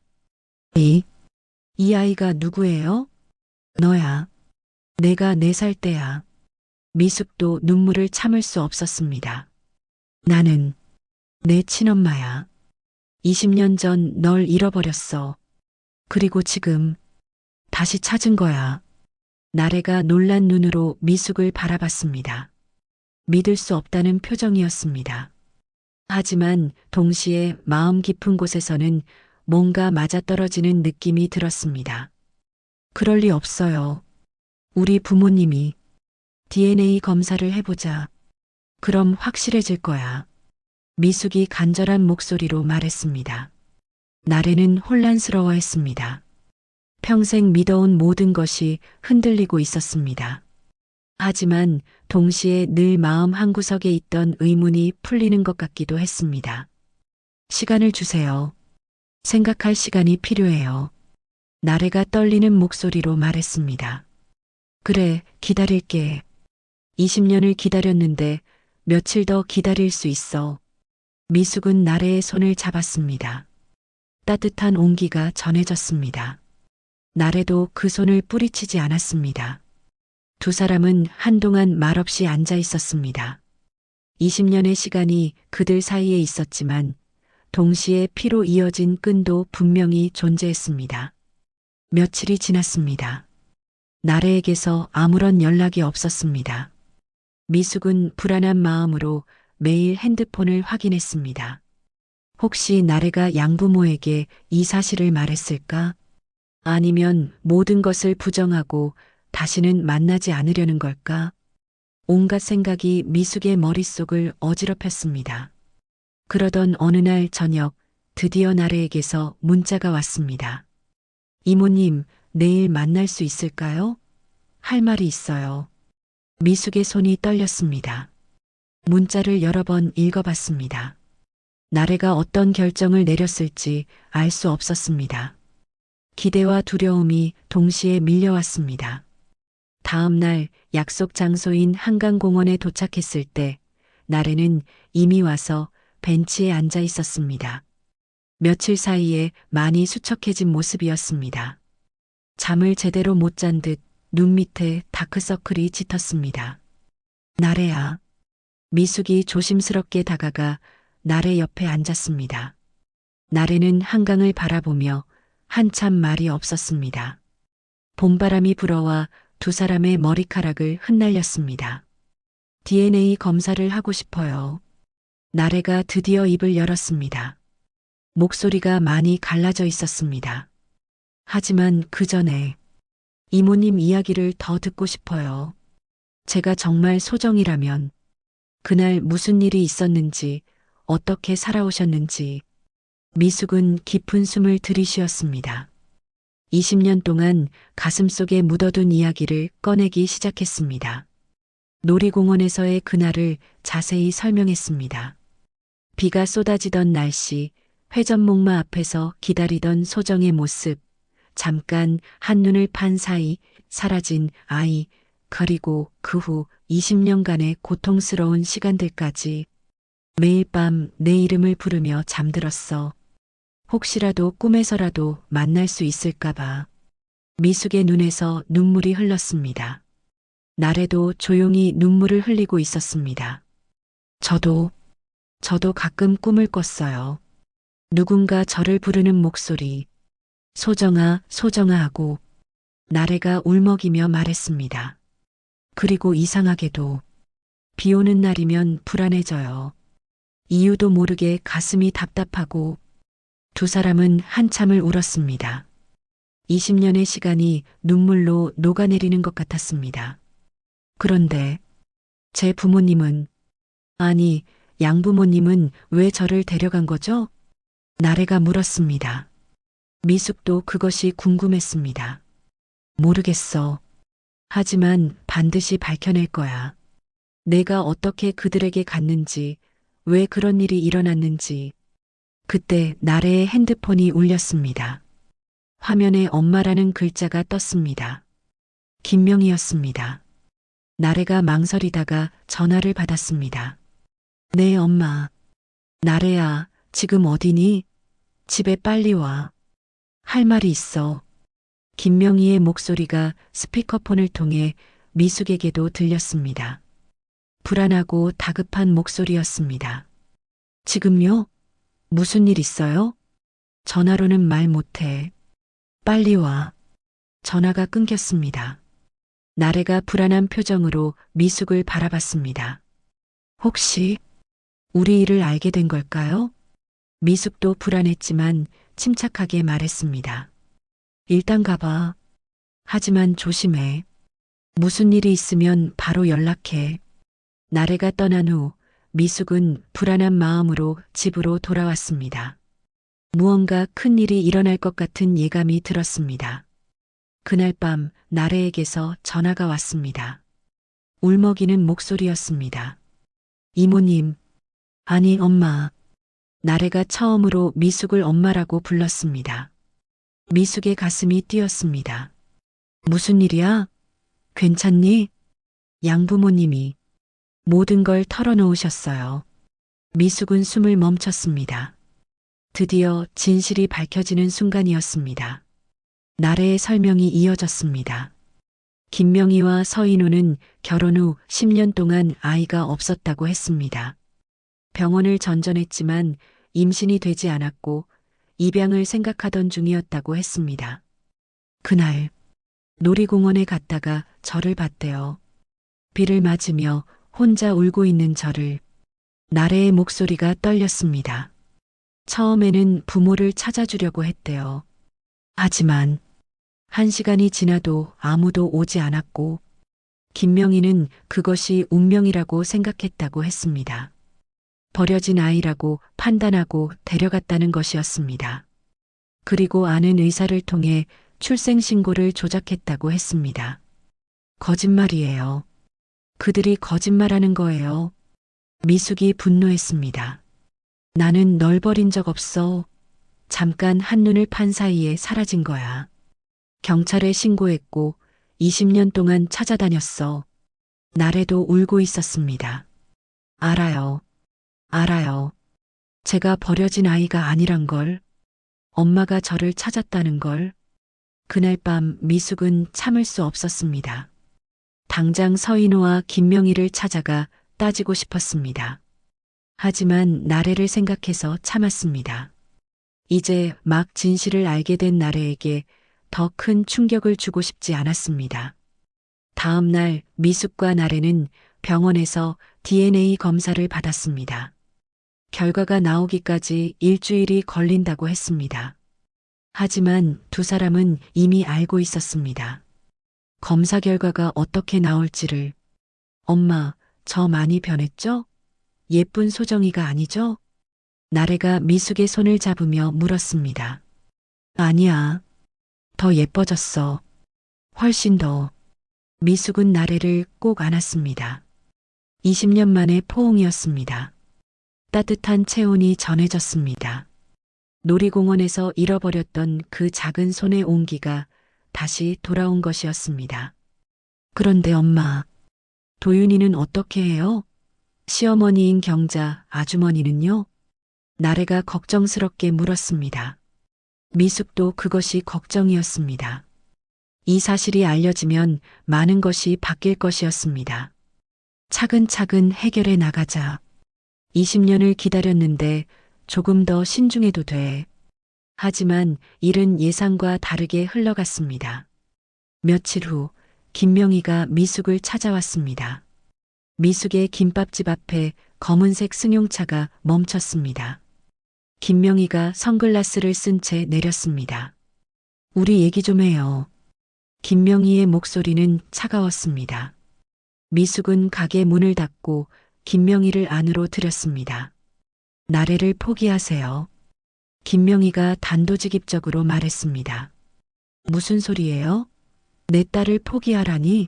이 아이가 누구예요? 너야. 내가 4살 때야. 미숙도 눈물을 참을 수 없었습니다. 나는 내 친엄마야. 20년 전 널 잃어버렸어. 그리고 지금 다시 찾은 거야. 나래가 놀란 눈으로 미숙을 바라봤습니다. 믿을 수 없다는 표정이었습니다. 하지만 동시에 마음 깊은 곳에서는 뭔가 맞아떨어지는 느낌이 들었습니다. 그럴 리 없어요. 우리 부모님이 DNA 검사를 해보자. 그럼 확실해질 거야. 미숙이 간절한 목소리로 말했습니다. 나래는 혼란스러워했습니다. 평생 믿어온 모든 것이 흔들리고 있었습니다. 하지만 동시에 늘 마음 한구석에 있던 의문이 풀리는 것 같기도 했습니다. 시간을 주세요. 생각할 시간이 필요해요. 나래가 떨리는 목소리로 말했습니다. 그래, 기다릴게. 20년을 기다렸는데 며칠 더 기다릴 수 있어. 미숙은 나래의 손을 잡았습니다. 따뜻한 온기가 전해졌습니다. 나래도 그 손을 뿌리치지 않았습니다. 두 사람은 한동안 말없이 앉아 있었습니다. 20년의 시간이 그들 사이에 있었지만 동시에 피로 이어진 끈도 분명히 존재했습니다. 며칠이 지났습니다. 나래에게서 아무런 연락이 없었습니다. 미숙은 불안한 마음으로 매일 핸드폰을 확인했습니다. 혹시 나래가 양부모에게 이 사실을 말했을까? 아니면 모든 것을 부정하고 다시는 만나지 않으려는 걸까? 온갖 생각이 미숙의 머릿속을 어지럽혔습니다. 그러던 어느 날 저녁 드디어 나래에게서 문자가 왔습니다. 이모님, 내일 만날 수 있을까요? 할 말이 있어요. 미숙의 손이 떨렸습니다. 문자를 여러 번 읽어봤습니다. 나래가 어떤 결정을 내렸을지 알 수 없었습니다. 기대와 두려움이 동시에 밀려왔습니다. 다음 날 약속 장소인 한강공원에 도착했을 때 나래는 이미 와서 벤치에 앉아 있었습니다. 며칠 사이에 많이 수척해진 모습이었습니다. 잠을 제대로 못 잔 듯 눈 밑에 다크서클이 짙었습니다. 나래야. 미숙이 조심스럽게 다가가 나래 옆에 앉았습니다. 나래는 한강을 바라보며 한참 말이 없었습니다. 봄바람이 불어와 두 사람의 머리카락을 흩날렸습니다. DNA 검사를 하고 싶어요. 나래가 드디어 입을 열었습니다. 목소리가 많이 갈라져 있었습니다. 하지만 그 전에 이모님 이야기를 더 듣고 싶어요. 제가 정말 소정이라면 그날 무슨 일이 있었는지, 어떻게 살아오셨는지. 미숙은 깊은 숨을 들이쉬었습니다. 20년 동안 가슴속에 묻어둔 이야기를 꺼내기 시작했습니다. 놀이공원에서의 그날을 자세히 설명했습니다. 비가 쏟아지던 날씨, 회전목마 앞에서 기다리던 소정의 모습, 잠깐 한눈을 판 사이 사라진 아이, 그리고 그 후 20년간의 고통스러운 시간들까지 매일 밤 내 이름을 부르며 잠들었어. 혹시라도 꿈에서라도 만날 수 있을까봐. 미숙의 눈에서 눈물이 흘렀습니다. 나래도 조용히 눈물을 흘리고 있었습니다. 저도 가끔 꿈을 꿨어요. 누군가 저를 부르는 목소리, 소정아, 소정아 하고 나래가 울먹이며 말했습니다. 그리고 이상하게도 비 오는 날이면 불안해져요. 이유도 모르게 가슴이 답답하고 두 사람은 한참을 울었습니다. 20년의 시간이 눈물로 녹아내리는 것 같았습니다. 그런데 제 부모님은, 아니, 양부모님은 왜 저를 데려간 거죠? 나래가 물었습니다. 미숙도 그것이 궁금했습니다. 모르겠어. 하지만 반드시 밝혀낼 거야. 내가 어떻게 그들에게 갔는지, 왜 그런 일이 일어났는지. 그때 나래의 핸드폰이 울렸습니다. 화면에 엄마라는 글자가 떴습니다. 김명희였습니다. 나래가 망설이다가 전화를 받았습니다. 네, 엄마. 나래야, 지금 어디니? 집에 빨리 와. 할 말이 있어. 김명희의 목소리가 스피커폰을 통해 미숙에게도 들렸습니다. 불안하고 다급한 목소리였습니다. 지금요? 무슨 일 있어요? 전화로는 말 못해. 빨리 와. 전화가 끊겼습니다. 나래가 불안한 표정으로 미숙을 바라봤습니다. 혹시 우리 일을 알게 된 걸까요? 미숙도 불안했지만 침착하게 말했습니다. 일단 가봐. 하지만 조심해. 무슨 일이 있으면 바로 연락해. 나래가 떠난 후 미숙은 불안한 마음으로 집으로 돌아왔습니다. 무언가 큰 일이 일어날 것 같은 예감이 들었습니다. 그날 밤 나래에게서 전화가 왔습니다. 울먹이는 목소리였습니다. 이모님, 아니 엄마. 나래가 처음으로 미숙을 엄마라고 불렀습니다. 미숙의 가슴이 뛰었습니다. 무슨 일이야? 괜찮니? 양부모님이 모든 걸 털어놓으셨어요. 미숙은 숨을 멈췄습니다. 드디어 진실이 밝혀지는 순간이었습니다. 나래의 설명이 이어졌습니다. 김명희와 서인우는 결혼 후 10년 동안 아이가 없었다고 했습니다. 병원을 전전했지만 임신이 되지 않았고 입양을 생각하던 중이었다고 했습니다. 그날 놀이공원에 갔다가 저를 봤대요. 비를 맞으며 혼자 울고 있는 저를. 나래의 목소리가 떨렸습니다. 처음에는 부모를 찾아주려고 했대요. 하지만 1시간이 지나도 아무도 오지 않았고 김명희는 그것이 운명이라고 생각했다고 했습니다. 버려진 아이라고 판단하고 데려갔다는 것이었습니다. 그리고 아는 의사를 통해 출생신고를 조작했다고 했습니다. 거짓말이에요. 그들이 거짓말하는 거예요. 미숙이 분노했습니다. 나는 널 버린 적 없어. 잠깐 한눈을 판 사이에 사라진 거야. 경찰에 신고했고 20년 동안 찾아다녔어. 나래도 울고 있었습니다. 알아요. 제가 버려진 아이가 아니란 걸. 엄마가 저를 찾았다는 걸. 그날 밤 미숙은 참을 수 없었습니다. 당장 서인우와 김명희를 찾아가 따지고 싶었습니다. 하지만 나래를 생각해서 참았습니다. 이제 막 진실을 알게 된 나래에게 더 큰 충격을 주고 싶지 않았습니다. 다음 날 미숙과 나래는 병원에서 DNA 검사를 받았습니다. 결과가 나오기까지 일주일이 걸린다고 했습니다. 하지만 두 사람은 이미 알고 있었습니다. 검사 결과가 어떻게 나올지를. 엄마, 저 많이 변했죠? 예쁜 소정이가 아니죠? 나래가 미숙의 손을 잡으며 물었습니다. 아니야. 더 예뻐졌어. 훨씬 더. 미숙은 나래를 꼭 안았습니다. 20년 만의 포옹이었습니다. 따뜻한 체온이 전해졌습니다. 놀이공원에서 잃어버렸던 그 작은 손의 온기가 다시 돌아온 것이었습니다. 그런데 엄마, 도윤이는 어떻게 해요? 시어머니인 경자 아주머니는요? 나래가 걱정스럽게 물었습니다. 미숙도 그것이 걱정이었습니다. 이 사실이 알려지면 많은 것이 바뀔 것이었습니다. 차근차근 해결해 나가자. 20년을 기다렸는데 조금 더 신중해도 돼. 하지만 일은 예상과 다르게 흘러갔습니다. 며칠 후 김명희가 미숙을 찾아왔습니다. 미숙의 김밥집 앞에 검은색 승용차가 멈췄습니다. 김명희가 선글라스를 쓴 채 내렸습니다. 우리 얘기 좀 해요. 김명희의 목소리는 차가웠습니다. 미숙은 가게 문을 닫고 김명희를 안으로 들였습니다. 나래를 포기하세요. 김명희가 단도직입적으로 말했습니다. 무슨 소리예요? 내 딸을 포기하라니?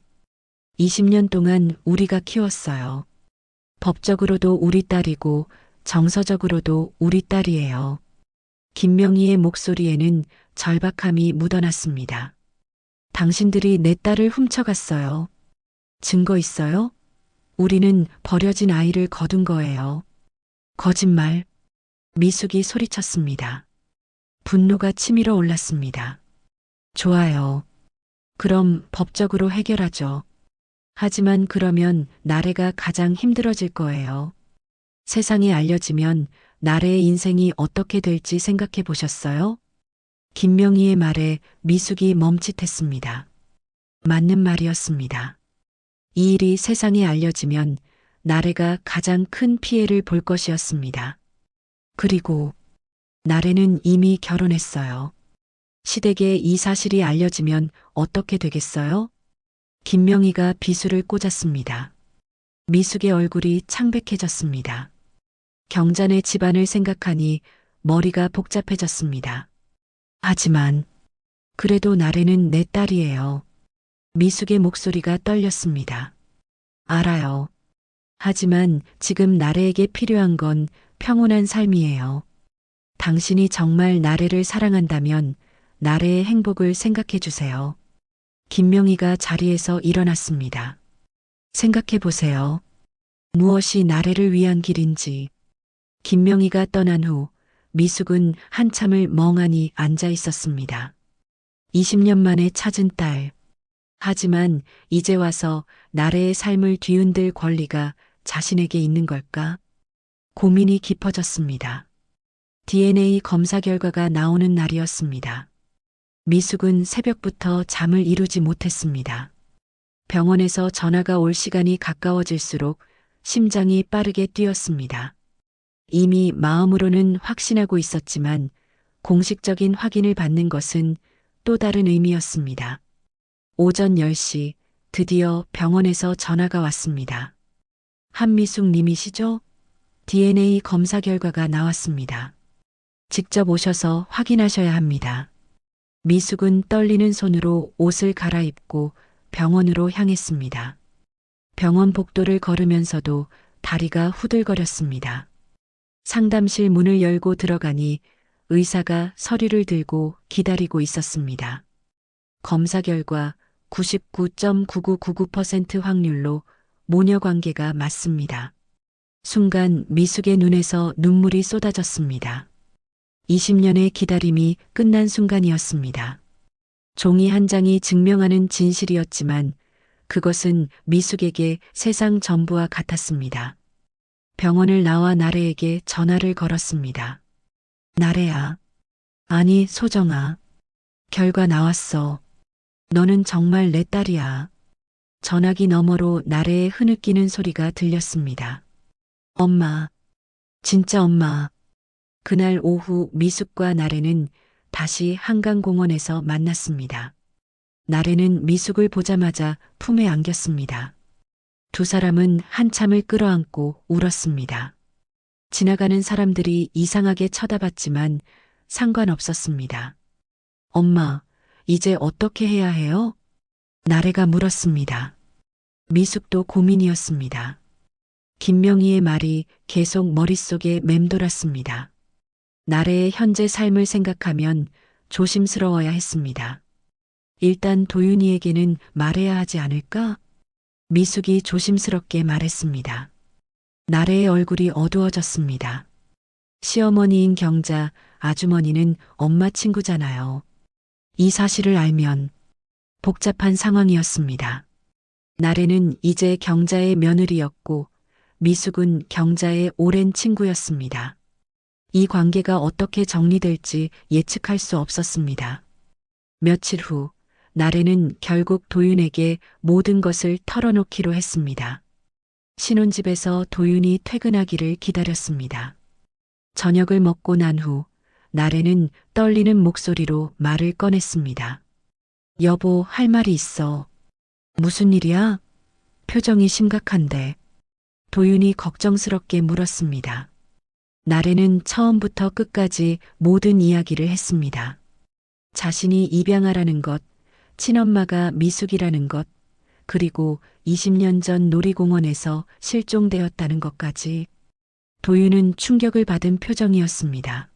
20년 동안 우리가 키웠어요. 법적으로도 우리 딸이고 정서적으로도 우리 딸이에요. 김명희의 목소리에는 절박함이 묻어났습니다. 당신들이 내 딸을 훔쳐갔어요. 증거 있어요? 우리는 버려진 아이를 거둔 거예요. 거짓말. 미숙이 소리쳤습니다. 분노가 치밀어 올랐습니다. 좋아요. 그럼 법적으로 해결하죠. 하지만 그러면 나래가 가장 힘들어질 거예요. 세상에 알려지면 나래의 인생이 어떻게 될지 생각해 보셨어요? 김명희의 말에 미숙이 멈칫했습니다. 맞는 말이었습니다. 이 일이 세상에 알려지면 나래가 가장 큰 피해를 볼 것이었습니다. 그리고 나래는 이미 결혼했어요. 시댁에 이 사실이 알려지면 어떻게 되겠어요? 김명희가 비수를 꽂았습니다. 미숙의 얼굴이 창백해졌습니다. 경자네 집안을 생각하니 머리가 복잡해졌습니다. 하지만 그래도 나래는 내 딸이에요. 미숙의 목소리가 떨렸습니다. 알아요. 하지만 지금 나래에게 필요한 건 평온한 삶이에요. 당신이 정말 나래를 사랑한다면 나래의 행복을 생각해 주세요. 김명희가 자리에서 일어났습니다. 생각해 보세요. 무엇이 나래를 위한 길인지. 김명희가 떠난 후 미숙은 한참을 멍하니 앉아 있었습니다. 20년 만에 찾은 딸. 하지만 이제 와서 나래의 삶을 뒤흔들 권리가 자신에게 있는 걸까? 고민이 깊어졌습니다. DNA 검사 결과가 나오는 날이었습니다. 미숙은 새벽부터 잠을 이루지 못했습니다. 병원에서 전화가 올 시간이 가까워질수록 심장이 빠르게 뛰었습니다. 이미 마음으로는 확신하고 있었지만 공식적인 확인을 받는 것은 또 다른 의미였습니다. 오전 10시 드디어 병원에서 전화가 왔습니다. 한미숙 님이시죠? DNA 검사 결과가 나왔습니다. 직접 오셔서 확인하셔야 합니다. 미숙은 떨리는 손으로 옷을 갈아입고 병원으로 향했습니다. 병원 복도를 걸으면서도 다리가 후들거렸습니다. 상담실 문을 열고 들어가니 의사가 서류를 들고 기다리고 있었습니다. 검사 결과 99.9999% 확률로 모녀 관계가 맞습니다. 순간 미숙의 눈에서 눈물이 쏟아졌습니다. 20년의 기다림이 끝난 순간이었습니다. 종이 한 장이 증명하는 진실이었지만 그것은 미숙에게 세상 전부와 같았습니다. 병원을 나와 나래에게 전화를 걸었습니다. 나래야. 아니, 소정아. 결과 나왔어. 너는 정말 내 딸이야. 전화기 너머로 나래의 흐느끼는 소리가 들렸습니다. 엄마. 진짜 엄마. 그날 오후 미숙과 나래는 다시 한강공원에서 만났습니다. 나래는 미숙을 보자마자 품에 안겼습니다. 두 사람은 한참을 끌어안고 울었습니다. 지나가는 사람들이 이상하게 쳐다봤지만 상관없었습니다. 엄마, 이제 어떻게 해야 해요? 나래가 물었습니다. 미숙도 고민이었습니다. 김명희의 말이 계속 머릿속에 맴돌았습니다. 나래의 현재 삶을 생각하면 조심스러워야 했습니다. 일단 도윤이에게는 말해야 하지 않을까? 미숙이 조심스럽게 말했습니다. 나래의 얼굴이 어두워졌습니다. 시어머니인 경자, 아주머니는 엄마 친구잖아요. 이 사실을 알면 복잡한 상황이었습니다. 나래는 이제 경자의 며느리였고 미숙은 경자의 오랜 친구였습니다. 이 관계가 어떻게 정리될지 예측할 수 없었습니다. 며칠 후 나래는 결국 도윤에게 모든 것을 털어놓기로 했습니다. 신혼집에서 도윤이 퇴근하기를 기다렸습니다. 저녁을 먹고 난 후 나래는 떨리는 목소리로 말을 꺼냈습니다. 여보, 할 말이 있어. 무슨 일이야? 표정이 심각한데. 도윤이 걱정스럽게 물었습니다. 나래는 처음부터 끝까지 모든 이야기를 했습니다. 자신이 입양하라는 것, 친엄마가 미숙이라는 것, 그리고 20년 전 놀이공원에서 실종되었다는 것까지. 도윤은 충격을 받은 표정이었습니다.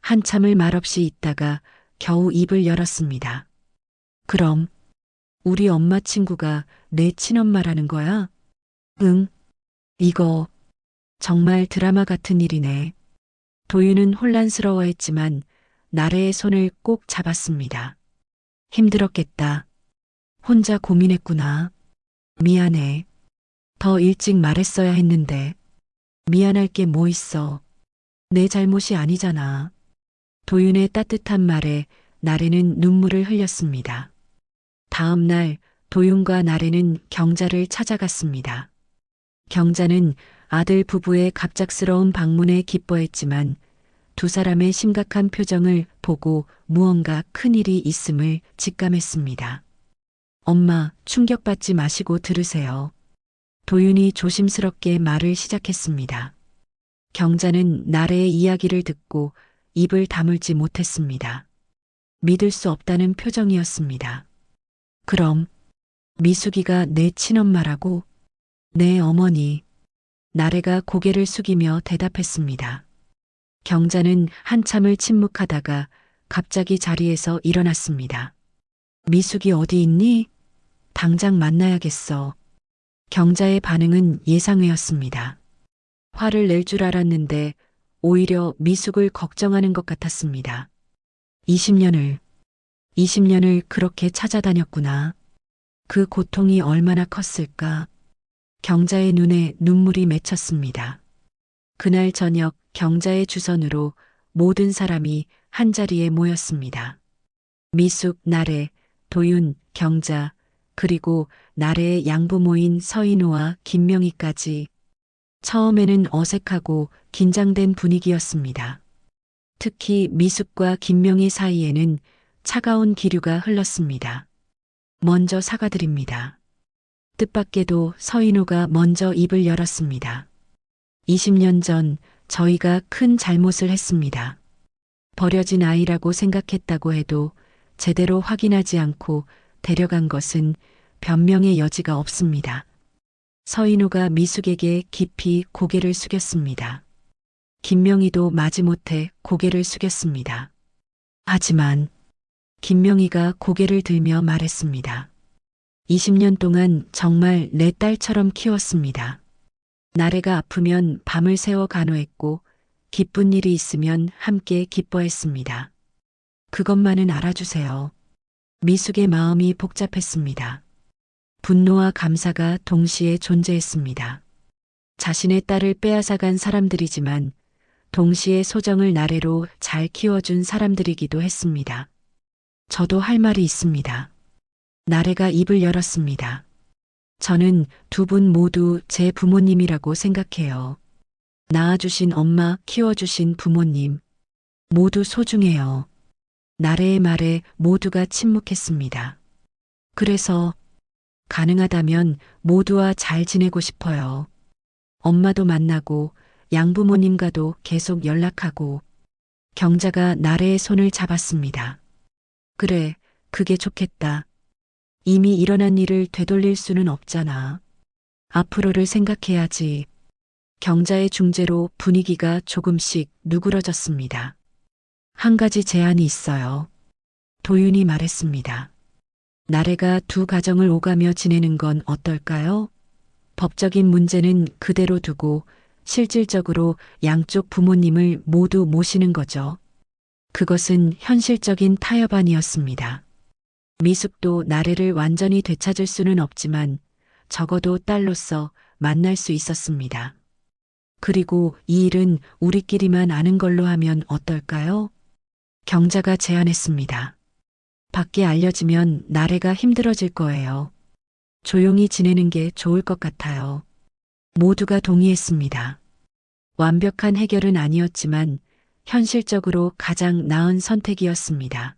한참을 말없이 있다가 겨우 입을 열었습니다. 그럼 우리 엄마 친구가 내 친엄마라는 거야? 응. 이거 정말 드라마 같은 일이네. 도윤은 혼란스러워했지만 나래의 손을 꼭 잡았습니다. 힘들었겠다. 혼자 고민했구나. 미안해. 더 일찍 말했어야 했는데. 미안할 게 뭐 있어. 내 잘못이 아니잖아. 도윤의 따뜻한 말에 나래는 눈물을 흘렸습니다. 다음 날 도윤과 나래는 경자를 찾아갔습니다. 경자는 아들 부부의 갑작스러운 방문에 기뻐했지만 두 사람의 심각한 표정을 보고 무언가 큰일이 있음을 직감했습니다. 엄마, 충격받지 마시고 들으세요. 도윤이 조심스럽게 말을 시작했습니다. 경자는 나래의 이야기를 듣고 입을 다물지 못했습니다. 믿을 수 없다는 표정이었습니다. 그럼 미숙이가 내 친엄마라고? 내 어머니. 나래가 고개를 숙이며 대답했습니다. 경자는 한참을 침묵하다가 갑자기 자리에서 일어났습니다. 미숙이 어디 있니? 당장 만나야겠어. 경자의 반응은 예상외였습니다. 화를 낼 줄 알았는데 오히려 미숙을 걱정하는 것 같았습니다. 20년을 그렇게 찾아다녔구나. 그 고통이 얼마나 컸을까. 경자의 눈에 눈물이 맺혔습니다. 그날 저녁 경자의 주선으로 모든 사람이 한자리에 모였습니다. 미숙, 나래, 도윤, 경자, 그리고 나래의 양부모인 서인호와 김명희까지. 처음에는 어색하고 긴장된 분위기였습니다. 특히 미숙과 김명희 사이에는 차가운 기류가 흘렀습니다. 먼저 사과드립니다. 뜻밖에도 서인호가 먼저 입을 열었습니다. 20년 전 저희가 큰 잘못을 했습니다. 버려진 아이라고 생각했다고 해도 제대로 확인하지 않고 데려간 것은 변명의 여지가 없습니다. 서인호가 미숙에게 깊이 고개를 숙였습니다. 김명희도 마지못해 고개를 숙였습니다. 하지만 김명희가 고개를 들며 말했습니다. 20년 동안 정말 내 딸처럼 키웠습니다. 나래가 아프면 밤을 새워 간호했고 기쁜 일이 있으면 함께 기뻐했습니다. 그것만은 알아주세요. 미숙의 마음이 복잡했습니다. 분노와 감사가 동시에 존재했습니다. 자신의 딸을 빼앗아간 사람들이지만 동시에 소정을 나래로 잘 키워준 사람들이기도 했습니다. 저도 할 말이 있습니다. 나래가 입을 열었습니다. 저는 두 분 모두 제 부모님이라고 생각해요. 낳아주신 엄마, 키워주신 부모님. 모두 소중해요. 나래의 말에 모두가 침묵했습니다. 그래서 가능하다면 모두와 잘 지내고 싶어요. 엄마도 만나고 양부모님과도 계속 연락하고. 경자가 나래의 손을 잡았습니다. 그래, 그게 좋겠다. 이미 일어난 일을 되돌릴 수는 없잖아. 앞으로를 생각해야지. 경자의 중재로 분위기가 조금씩 누그러졌습니다. 한 가지 제안이 있어요. 도윤이 말했습니다. 나래가 두 가정을 오가며 지내는 건 어떨까요? 법적인 문제는 그대로 두고 실질적으로 양쪽 부모님을 모두 모시는 거죠. 그것은 현실적인 타협안이었습니다. 미숙도 나래를 완전히 되찾을 수는 없지만 적어도 딸로서 만날 수 있었습니다. 그리고 이 일은 우리끼리만 아는 걸로 하면 어떨까요? 경자가 제안했습니다. 밖에 알려지면 나래가 힘들어질 거예요. 조용히 지내는 게 좋을 것 같아요. 모두가 동의했습니다. 완벽한 해결은 아니었지만 현실적으로 가장 나은 선택이었습니다.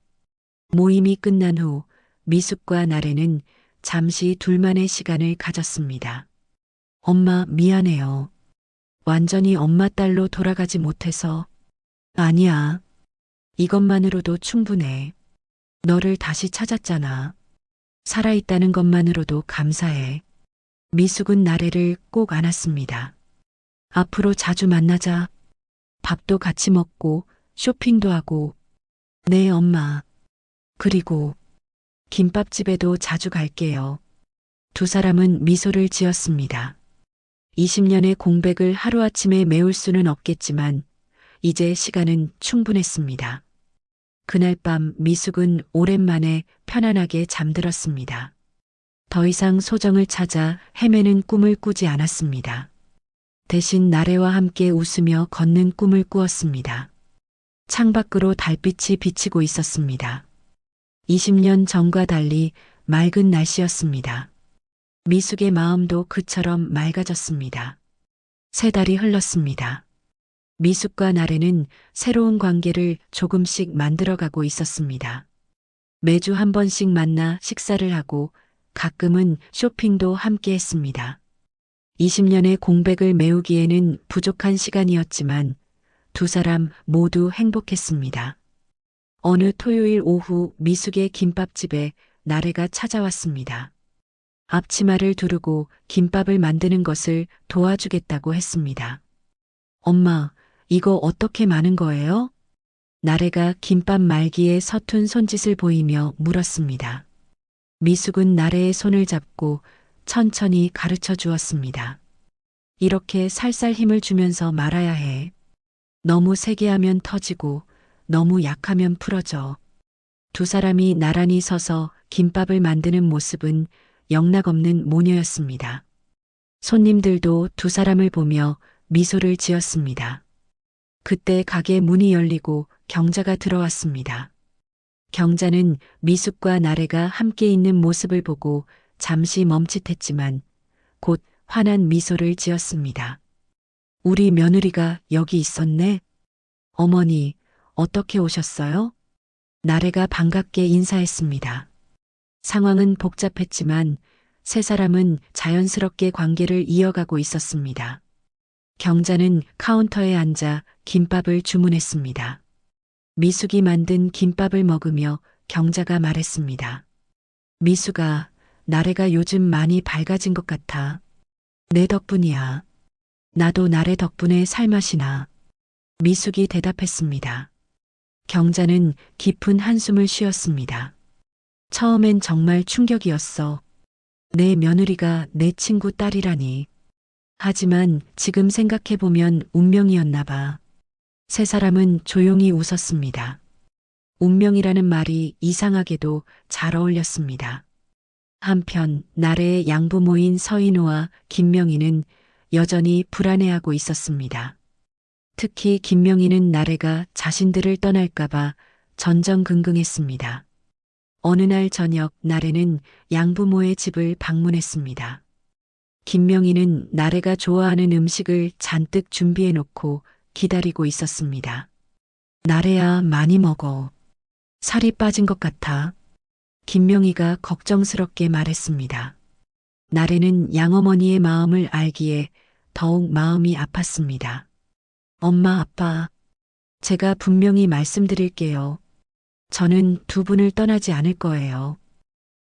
모임이 끝난 후 미숙과 나래는 잠시 둘만의 시간을 가졌습니다. 엄마, 미안해요. 완전히 엄마 딸로 돌아가지 못해서. 아니야. 이것만으로도 충분해. 너를 다시 찾았잖아. 살아있다는 것만으로도 감사해. 미숙은 나래를 꼭 안았습니다. 앞으로 자주 만나자. 밥도 같이 먹고 쇼핑도 하고. 네, 엄마. 그리고 김밥집에도 자주 갈게요. 두 사람은 미소를 지었습니다. 20년의 공백을 하루아침에 메울 수는 없겠지만 이제 시간은 충분했습니다. 그날 밤 미숙은 오랜만에 편안하게 잠들었습니다. 더 이상 소정을 찾아 헤매는 꿈을 꾸지 않았습니다. 대신 나래와 함께 웃으며 걷는 꿈을 꾸었습니다. 창밖으로 달빛이 비치고 있었습니다. 20년 전과 달리 맑은 날씨였습니다. 미숙의 마음도 그처럼 맑아졌습니다. 세 달이 흘렀습니다. 미숙과 나래는 새로운 관계를 조금씩 만들어가고 있었습니다. 매주 한 번씩 만나 식사를 하고 가끔은 쇼핑도 함께 했습니다. 20년의 공백을 메우기에는 부족한 시간이었지만 두 사람 모두 행복했습니다. 어느 토요일 오후 미숙의 김밥집에 나래가 찾아왔습니다. 앞치마를 두르고 김밥을 만드는 것을 도와주겠다고 했습니다. 엄마, 이거 어떻게 마는 거예요? 나래가 김밥 말기에 서툰 손짓을 보이며 물었습니다. 미숙은 나래의 손을 잡고 천천히 가르쳐 주었습니다. 이렇게 살살 힘을 주면서 말아야 해. 너무 세게 하면 터지고 너무 약하면 풀어져. 두 사람이 나란히 서서 김밥을 만드는 모습은 영락없는 모녀였습니다. 손님들도 두 사람을 보며 미소를 지었습니다. 그때 가게 문이 열리고 경자가 들어왔습니다. 경자는 미숙과 나래가 함께 있는 모습을 보고 잠시 멈칫했지만 곧 환한 미소를 지었습니다. 우리 며느리가 여기 있었네? 어머니, 어떻게 오셨어요? 나래가 반갑게 인사했습니다. 상황은 복잡했지만 세 사람은 자연스럽게 관계를 이어가고 있었습니다. 경자는 카운터에 앉아 김밥을 주문했습니다. 미숙이 만든 김밥을 먹으며 경자가 말했습니다. 미숙아, 나래가 요즘 많이 밝아진 것 같아. 내 덕분이야. 나도 나래 덕분에 살맛이 나. 미숙이 대답했습니다. 경자는 깊은 한숨을 쉬었습니다. 처음엔 정말 충격이었어. 내 며느리가 내 친구 딸이라니. 하지만 지금 생각해보면 운명이었나 봐. 세 사람은 조용히 웃었습니다. 운명이라는 말이 이상하게도 잘 어울렸습니다. 한편 나래의 양부모인 서인호와 김명희는 여전히 불안해하고 있었습니다. 특히 김명희는 나래가 자신들을 떠날까봐 전전긍긍했습니다. 어느 날 저녁 나래는 양부모의 집을 방문했습니다. 김명희는 나래가 좋아하는 음식을 잔뜩 준비해놓고 기다리고 있었습니다. 나래야, 많이 먹어. 살이 빠진 것 같아. 김명희가 걱정스럽게 말했습니다. 나래는 양어머니의 마음을 알기에 더욱 마음이 아팠습니다. 엄마, 아빠, 제가 분명히 말씀드릴게요. 저는 두 분을 떠나지 않을 거예요.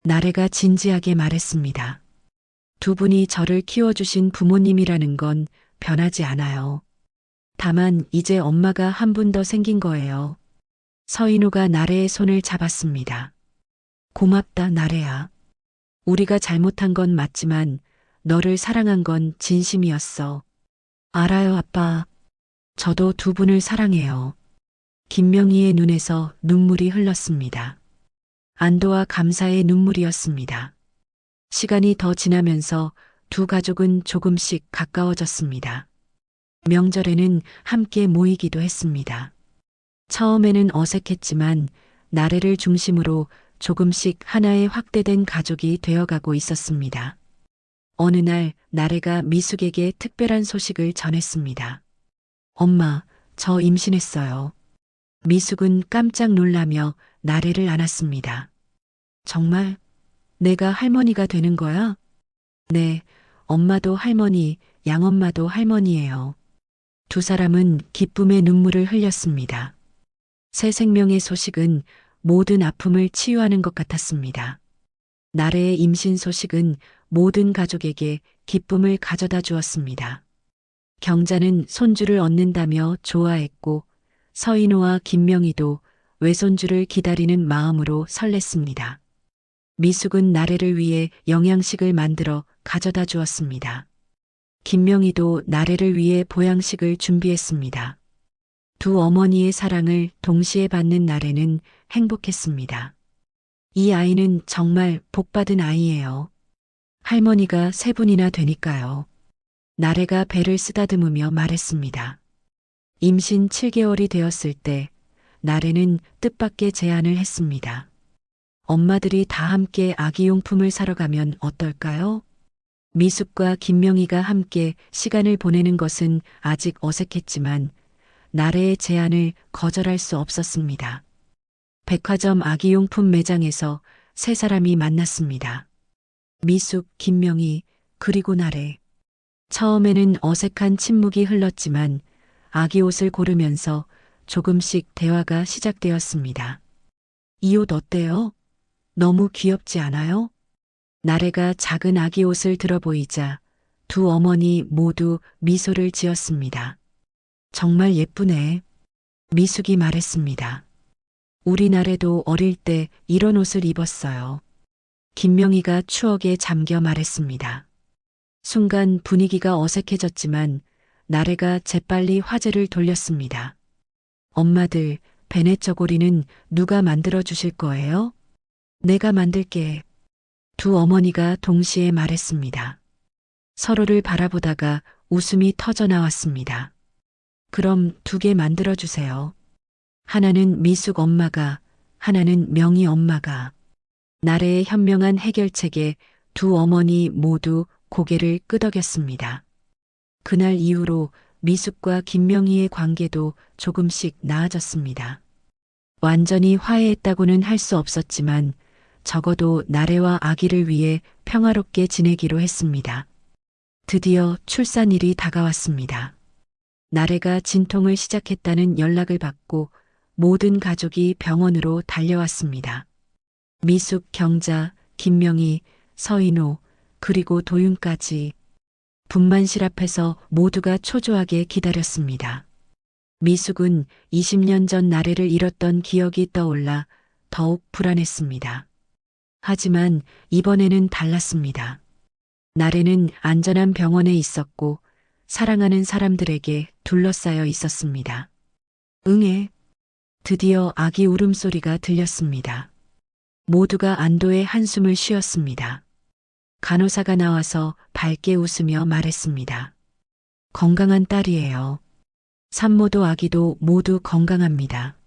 나래가 진지하게 말했습니다. 두 분이 저를 키워주신 부모님이라는 건 변하지 않아요. 다만 이제 엄마가 한 분 더 생긴 거예요. 서인호가 나래의 손을 잡았습니다. 고맙다, 나래야. 우리가 잘못한 건 맞지만 너를 사랑한 건 진심이었어. 알아요, 아빠. 저도 두 분을 사랑해요. 김명희의 눈에서 눈물이 흘렀습니다. 안도와 감사의 눈물이었습니다. 시간이 더 지나면서 두 가족은 조금씩 가까워졌습니다. 명절에는 함께 모이기도 했습니다. 처음에는 어색했지만 나래를 중심으로 조금씩 하나의 확대된 가족이 되어가고 있었습니다. 어느 날 나래가 미숙에게 특별한 소식을 전했습니다. 엄마, 저 임신했어요. 미숙은 깜짝 놀라며 나래를 안았습니다. 정말? 내가 할머니가 되는 거야? 네, 엄마도 할머니, 양엄마도 할머니예요. 두 사람은 기쁨의 눈물을 흘렸습니다. 새 생명의 소식은 모든 아픔을 치유하는 것 같았습니다. 나래의 임신 소식은 모든 가족에게 기쁨을 가져다 주었습니다. 경자는 손주를 얻는다며 좋아했고 서인호와 김명희도 외손주를 기다리는 마음으로 설렜습니다. 미숙은 나래를 위해 영양식을 만들어 가져다 주었습니다. 김명희도 나래를 위해 보양식을 준비했습니다. 두 어머니의 사랑을 동시에 받는 나래는 행복했습니다. 이 아이는 정말 복받은 아이예요. 할머니가 세 분이나 되니까요. 나래가 배를 쓰다듬으며 말했습니다. 임신 7개월이 되었을 때 나래는 뜻밖의 제안을 했습니다. 엄마들이 다 함께 아기용품을 사러 가면 어떨까요? 미숙과 김명희가 함께 시간을 보내는 것은 아직 어색했지만 나래의 제안을 거절할 수 없었습니다. 백화점 아기용품 매장에서 세 사람이 만났습니다. 미숙, 김명희, 그리고 나래. 처음에는 어색한 침묵이 흘렀지만 아기 옷을 고르면서 조금씩 대화가 시작되었습니다. 이 옷 어때요? 너무 귀엽지 않아요? 나래가 작은 아기 옷을 들어 보이자 두 어머니 모두 미소를 지었습니다. 정말 예쁘네. 미숙이 말했습니다. 우리 나래도 어릴 때 이런 옷을 입었어요. 김명희가 추억에 잠겨 말했습니다. 순간 분위기가 어색해졌지만 나래가 재빨리 화제를 돌렸습니다. 엄마들, 베넷 저고리는 누가 만들어 주실 거예요? 내가 만들게. 두 어머니가 동시에 말했습니다. 서로를 바라보다가 웃음이 터져 나왔습니다. 그럼 2개 만들어 주세요. 하나는 미숙 엄마가, 하나는 명희 엄마가. 나래의 현명한 해결책에 두 어머니 모두 고개를 끄덕였습니다. 그날 이후로 미숙과 김명희의 관계도 조금씩 나아졌습니다. 완전히 화해했다고는 할 수 없었지만 적어도 나래와 아기를 위해 평화롭게 지내기로 했습니다. 드디어 출산일이 다가왔습니다. 나래가 진통을 시작했다는 연락을 받고 모든 가족이 병원으로 달려왔습니다. 미숙, 경자, 김명희, 서인호, 그리고 도윤까지. 분만실 앞에서 모두가 초조하게 기다렸습니다. 미숙은 20년 전 나래를 잃었던 기억이 떠올라 더욱 불안했습니다. 하지만 이번에는 달랐습니다. 나래는 안전한 병원에 있었고 사랑하는 사람들에게 둘러싸여 있었습니다. 응애. 드디어 아기 울음소리가 들렸습니다. 모두가 안도의 한숨을 쉬었습니다. 간호사가 나와서 밝게 웃으며 말했습니다. 건강한 딸이에요. 산모도 아기도 모두 건강합니다.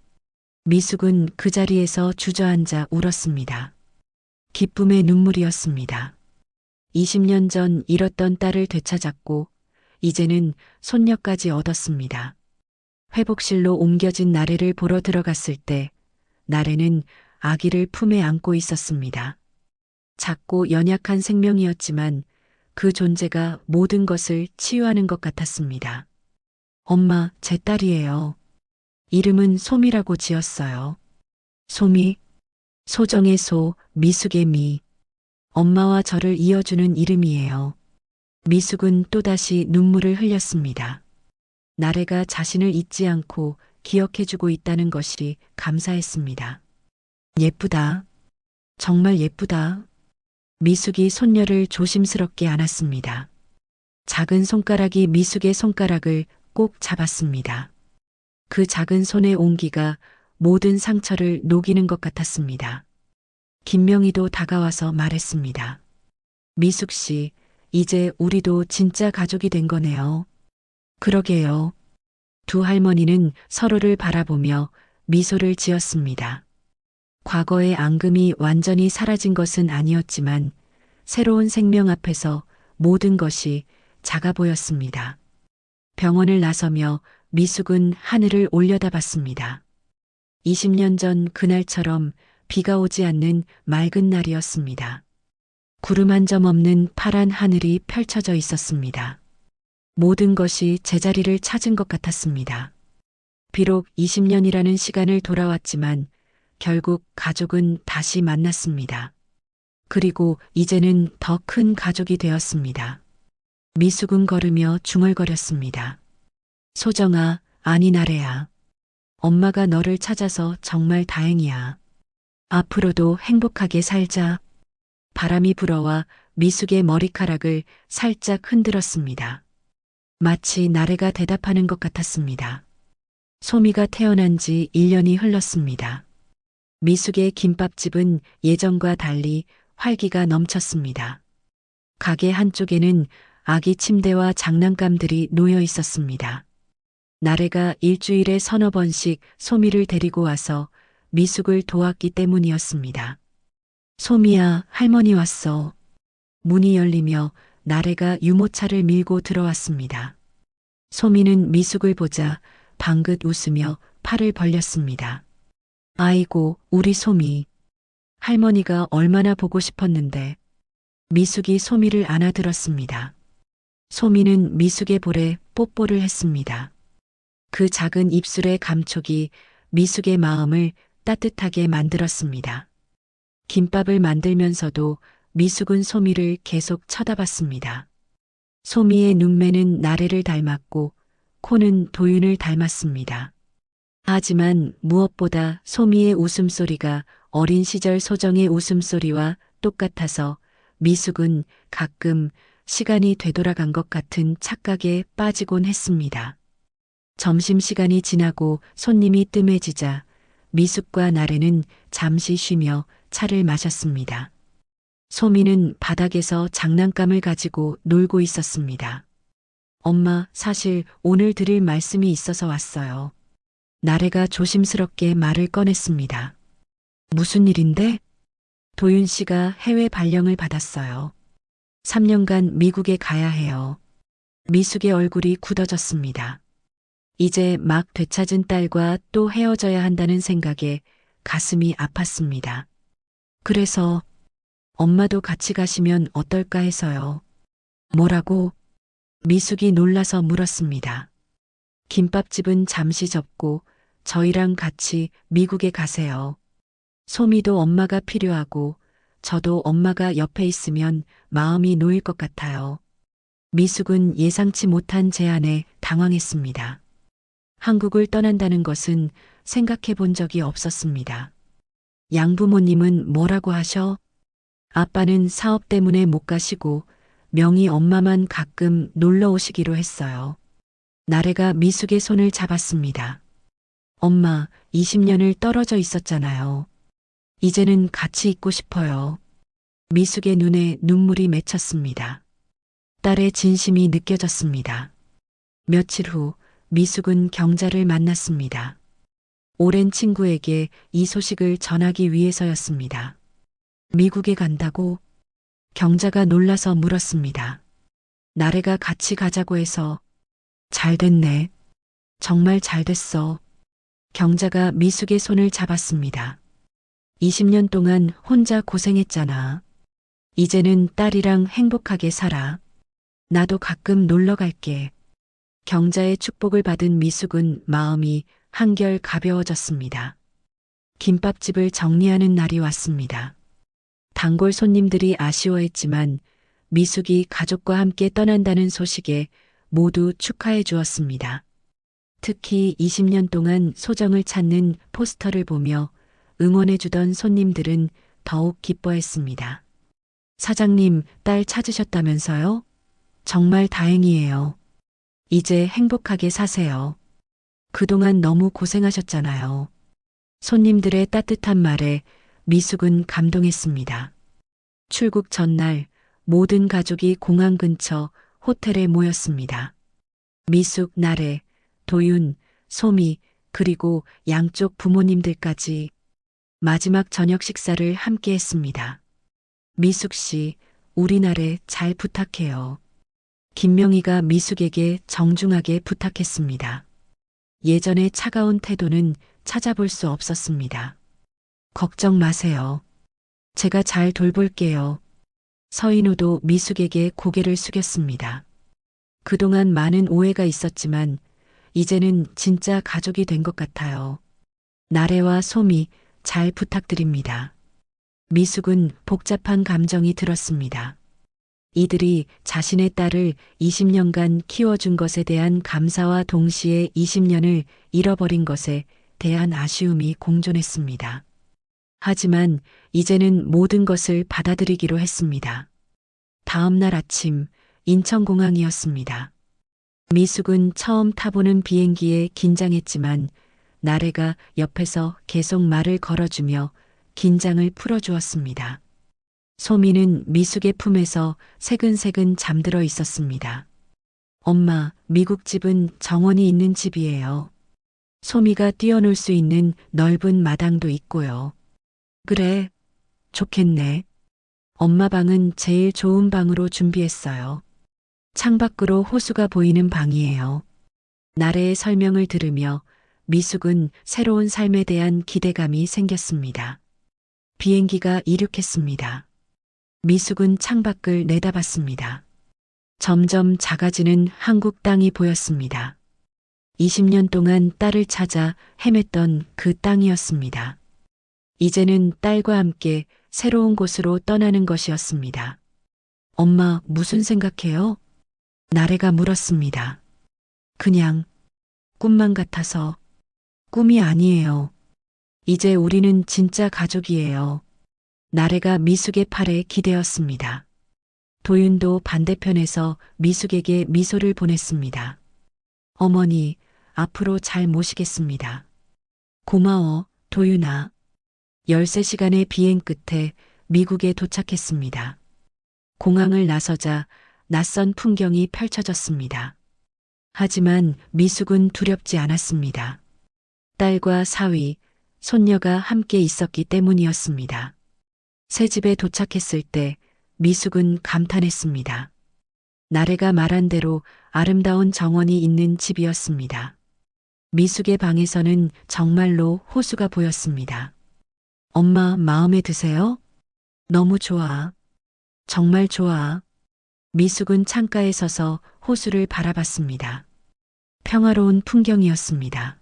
미숙은 그 자리에서 주저앉아 울었습니다. 기쁨의 눈물이었습니다. 20년 전 잃었던 딸을 되찾았고 이제는 손녀까지 얻었습니다. 회복실로 옮겨진 나래를 보러 들어갔을 때 나래는 아기를 품에 안고 있었습니다. 작고 연약한 생명이었지만 그 존재가 모든 것을 치유하는 것 같았습니다. 엄마, 제 딸이에요. 이름은 솜이라고 지었어요. 소미, 소정의 소, 미숙의 미. 엄마와 저를 이어주는 이름이에요. 미숙은 또다시 눈물을 흘렸습니다. 나래가 자신을 잊지 않고 기억해주고 있다는 것이 감사했습니다. 예쁘다. 정말 예쁘다. 미숙이 손녀를 조심스럽게 안았습니다. 작은 손가락이 미숙의 손가락을 꼭 잡았습니다. 그 작은 손의 온기가 모든 상처를 녹이는 것 같았습니다. 김명희도 다가와서 말했습니다. 미숙 씨, 이제 우리도 진짜 가족이 된 거네요. 그러게요. 두 할머니는 서로를 바라보며 미소를 지었습니다. 과거의 앙금이 완전히 사라진 것은 아니었지만 새로운 생명 앞에서 모든 것이 작아 보였습니다. 병원을 나서며 미숙은 하늘을 올려다봤습니다. 20년 전 그날처럼 비가 오지 않는 맑은 날이었습니다. 구름 한 점 없는 파란 하늘이 펼쳐져 있었습니다. 모든 것이 제자리를 찾은 것 같았습니다. 비록 20년이라는 시간을 돌아왔지만 결국 가족은 다시 만났습니다. 그리고 이제는 더 큰 가족이 되었습니다. 미숙은 걸으며 중얼거렸습니다. 소정아, 아니 나래야. 엄마가 너를 찾아서 정말 다행이야. 앞으로도 행복하게 살자. 바람이 불어와 미숙의 머리카락을 살짝 흔들었습니다. 마치 나래가 대답하는 것 같았습니다. 소미가 태어난 지 1년이 흘렀습니다. 미숙의 김밥집은 예전과 달리 활기가 넘쳤습니다. 가게 한쪽에는 아기 침대와 장난감들이 놓여 있었습니다. 나래가 일주일에 서너 번씩 소미를 데리고 와서 미숙을 도왔기 때문이었습니다. 소미야, 할머니 왔어. 문이 열리며 나래가 유모차를 밀고 들어왔습니다. 소미는 미숙을 보자 방긋 웃으며 팔을 벌렸습니다. 아이고, 우리 소미. 할머니가 얼마나 보고 싶었는데. 미숙이 소미를 안아들었습니다. 소미는 미숙의 볼에 뽀뽀를 했습니다. 그 작은 입술의 감촉이 미숙의 마음을 따뜻하게 만들었습니다. 김밥을 만들면서도 미숙은 소미를 계속 쳐다봤습니다. 소미의 눈매는 나래를 닮았고 코는 도윤을 닮았습니다. 하지만 무엇보다 소미의 웃음소리가 어린 시절 소정의 웃음소리와 똑같아서 미숙은 가끔 시간이 되돌아간 것 같은 착각에 빠지곤 했습니다. 점심시간이 지나고 손님이 뜸해지자 미숙과 나래는 잠시 쉬며 차를 마셨습니다. 소미는 바닥에서 장난감을 가지고 놀고 있었습니다. 엄마, 사실 오늘 드릴 말씀이 있어서 왔어요. 나래가 조심스럽게 말을 꺼냈습니다. 무슨 일인데? 도윤 씨가 해외 발령을 받았어요. 3년간 미국에 가야 해요. 미숙의 얼굴이 굳어졌습니다. 이제 막 되찾은 딸과 또 헤어져야 한다는 생각에 가슴이 아팠습니다. 그래서 엄마도 같이 가시면 어떨까 해서요. 뭐라고? 미숙이 놀라서 물었습니다. 김밥집은 잠시 접고 저희랑 같이 미국에 가세요. 소미도 엄마가 필요하고 저도 엄마가 옆에 있으면 마음이 놓일 것 같아요. 미숙은 예상치 못한 제안에 당황했습니다. 한국을 떠난다는 것은 생각해 본 적이 없었습니다. 양부모님은 뭐라고 하셔? 아빠는 사업 때문에 못 가시고 명희 엄마만 가끔 놀러 오시기로 했어요. 나래가 미숙의 손을 잡았습니다. 엄마, 20년을 떨어져 있었잖아요. 이제는 같이 있고 싶어요. 미숙의 눈에 눈물이 맺혔습니다. 딸의 진심이 느껴졌습니다. 며칠 후 미숙은 경자를 만났습니다. 오랜 친구에게 이 소식을 전하기 위해서였습니다. 미국에 간다고? 경자가 놀라서 물었습니다. 나래가 같이 가자고 해서. 잘 됐네. 정말 잘 됐어. 경자가 미숙의 손을 잡았습니다. 20년 동안 혼자 고생했잖아. 이제는 딸이랑 행복하게 살아. 나도 가끔 놀러 갈게. 경자의 축복을 받은 미숙은 마음이 한결 가벼워졌습니다. 김밥집을 정리하는 날이 왔습니다. 단골 손님들이 아쉬워했지만 미숙이 가족과 함께 떠난다는 소식에 모두 축하해 주었습니다. 특히 20년 동안 소정을 찾는 포스터를 보며 응원해 주던 손님들은 더욱 기뻐했습니다. 사장님, 딸 찾으셨다면서요? 정말 다행이에요. 이제 행복하게 사세요. 그동안 너무 고생하셨잖아요. 손님들의 따뜻한 말에 미숙은 감동했습니다. 출국 전날 모든 가족이 공항 근처 호텔에 모였습니다. 미숙, 나래, 도윤, 소미, 그리고 양쪽 부모님들까지 마지막 저녁 식사를 함께 했습니다. 미숙 씨, 우리 나래 잘 부탁해요. 김명희가 미숙에게 정중하게 부탁했습니다. 예전의 차가운 태도는 찾아볼 수 없었습니다. 걱정 마세요. 제가 잘 돌볼게요. 서인우도 미숙에게 고개를 숙였습니다. 그동안 많은 오해가 있었지만 이제는 진짜 가족이 된 것 같아요. 나래와 소미 잘 부탁드립니다. 미숙은 복잡한 감정이 들었습니다. 이들이 자신의 딸을 20년간 키워준 것에 대한 감사와 동시에 20년을 잃어버린 것에 대한 아쉬움이 공존했습니다. 하지만 이제는 모든 것을 받아들이기로 했습니다. 다음 날 아침 인천공항이었습니다. 미숙은 처음 타보는 비행기에 긴장했지만 나래가 옆에서 계속 말을 걸어주며 긴장을 풀어주었습니다. 소미는 미숙의 품에서 새근새근 잠들어 있었습니다. 엄마, 미국 집은 정원이 있는 집이에요. 소미가 뛰어놀 수 있는 넓은 마당도 있고요. 그래, 좋겠네. 엄마 방은 제일 좋은 방으로 준비했어요. 창밖으로 호수가 보이는 방이에요. 나래의 설명을 들으며 미숙은 새로운 삶에 대한 기대감이 생겼습니다. 비행기가 이륙했습니다. 미숙은 창밖을 내다봤습니다. 점점 작아지는 한국 땅이 보였습니다. 20년 동안 딸을 찾아 헤맸던 그 땅이었습니다. 이제는 딸과 함께 새로운 곳으로 떠나는 것이었습니다. 엄마, 무슨 생각해요? 나래가 물었습니다. 그냥 꿈만 같아서. 꿈이 아니에요. 이제 우리는 진짜 가족이에요. 나래가 미숙의 팔에 기대었습니다. 도윤도 반대편에서 미숙에게 미소를 보냈습니다. 어머니, 앞으로 잘 모시겠습니다. 고마워, 도윤아. 13시간의 비행 끝에 미국에 도착했습니다. 공항을 나서자 낯선 풍경이 펼쳐졌습니다. 하지만 미숙은 두렵지 않았습니다. 딸과 사위, 손녀가 함께 있었기 때문이었습니다. 새 집에 도착했을 때 미숙은 감탄했습니다. 나래가 말한 대로 아름다운 정원이 있는 집이었습니다. 미숙의 방에서는 정말로 호수가 보였습니다. 엄마, 마음에 드세요? 너무 좋아. 정말 좋아. 미숙은 창가에 서서 호수를 바라봤습니다. 평화로운 풍경이었습니다.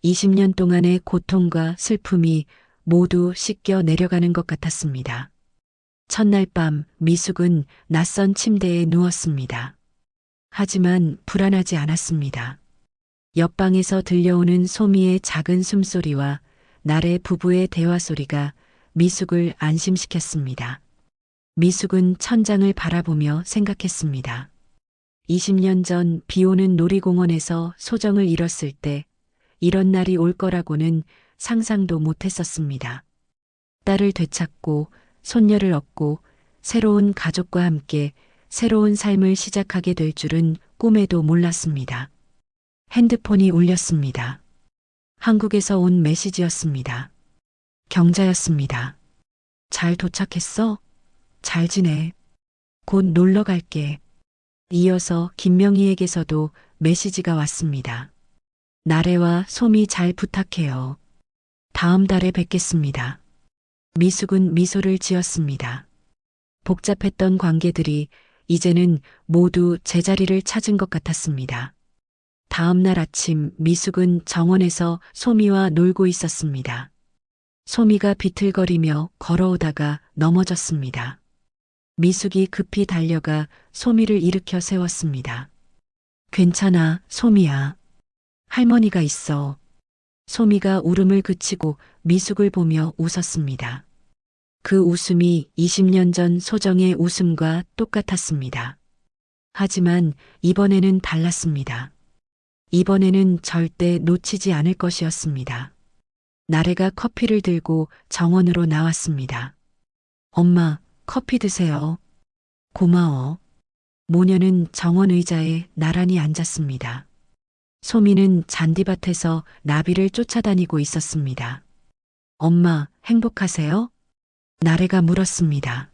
20년 동안의 고통과 슬픔이 모두 씻겨 내려가는 것 같았습니다. 첫날 밤 미숙은 낯선 침대에 누웠습니다. 하지만 불안하지 않았습니다. 옆방에서 들려오는 소미의 작은 숨소리와 나래 부부의 대화 소리가 미숙을 안심시켰습니다. 미숙은 천장을 바라보며 생각했습니다. 20년 전 비 오는 놀이공원에서 소정을 잃었을 때 이런 날이 올 거라고는 상상도 못했었습니다. 딸을 되찾고 손녀를 얻고 새로운 가족과 함께 새로운 삶을 시작하게 될 줄은 꿈에도 몰랐습니다. 핸드폰이 울렸습니다. 한국에서 온 메시지였습니다. 경자였습니다. 잘 도착했어? 잘 지내. 곧 놀러 갈게. 이어서 김명희에게서도 메시지가 왔습니다. 나래와 소미 잘 부탁해요. 다음 달에 뵙겠습니다. 미숙은 미소를 지었습니다. 복잡했던 관계들이 이제는 모두 제자리를 찾은 것 같았습니다. 다음 날 아침 미숙은 정원에서 소미와 놀고 있었습니다. 소미가 비틀거리며 걸어오다가 넘어졌습니다. 미숙이 급히 달려가 소미를 일으켜 세웠습니다. 괜찮아, 소미야. 할머니가 있어. 소미가 울음을 그치고 미숙을 보며 웃었습니다. 그 웃음이 20년 전 소정의 웃음과 똑같았습니다. 하지만 이번에는 달랐습니다. 이번에는 절대 놓치지 않을 것이었습니다. 나래가 커피를 들고 정원으로 나왔습니다. 엄마, 커피 드세요. 고마워. 모녀는 정원 의자에 나란히 앉았습니다. 소미는 잔디밭에서 나비를 쫓아다니고 있었습니다. 엄마, 행복하세요? 나래가 물었습니다.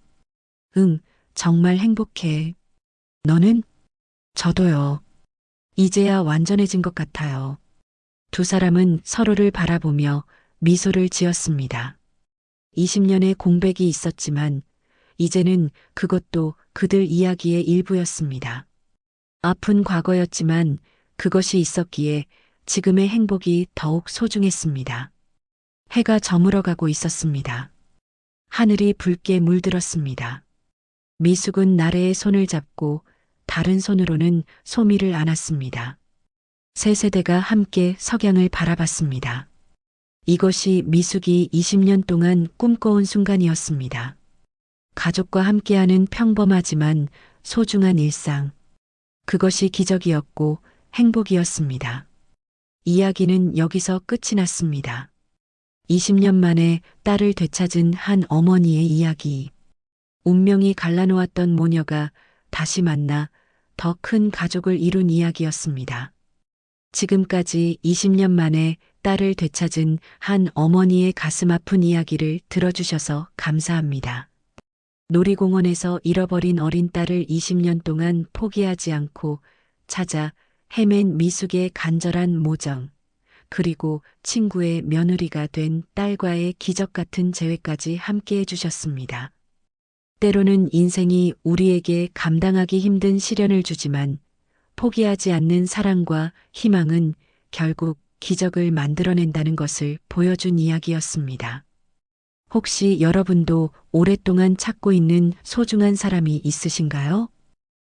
응, 정말 행복해. 너는? 저도요. 이제야 완전해진 것 같아요. 두 사람은 서로를 바라보며 미소를 지었습니다. 20년의 공백이 있었지만 이제는 그것도 그들 이야기의 일부였습니다. 아픈 과거였지만 그것이 있었기에 지금의 행복이 더욱 소중했습니다. 해가 저물어가고 있었습니다. 하늘이 붉게 물들었습니다. 미숙은 나래의 손을 잡고 다른 손으로는 소미를 안았습니다. 세 세대가 함께 석양을 바라봤습니다. 이것이 미숙이 20년 동안 꿈꿔온 순간이었습니다. 가족과 함께하는 평범하지만 소중한 일상. 그것이 기적이었고 행복이었습니다. 이야기는 여기서 끝이 났습니다. 20년 만에 딸을 되찾은 한 어머니의 이야기. 운명이 갈라놓았던 모녀가 다시 만나 더 큰 가족을 이룬 이야기였습니다. 지금까지 20년 만에 딸을 되찾은 한 어머니의 가슴 아픈 이야기를 들어주셔서 감사합니다. 놀이공원에서 잃어버린 어린 딸을 20년 동안 포기하지 않고 찾아 헤맨 미숙의 간절한 모정, 그리고 친구의 며느리가 된 딸과의 기적 같은 재회까지 함께 해주셨습니다. 때로는 인생이 우리에게 감당하기 힘든 시련을 주지만 포기하지 않는 사랑과 희망은 결국 기적을 만들어낸다는 것을 보여준 이야기였습니다. 혹시 여러분도 오랫동안 찾고 있는 소중한 사람이 있으신가요?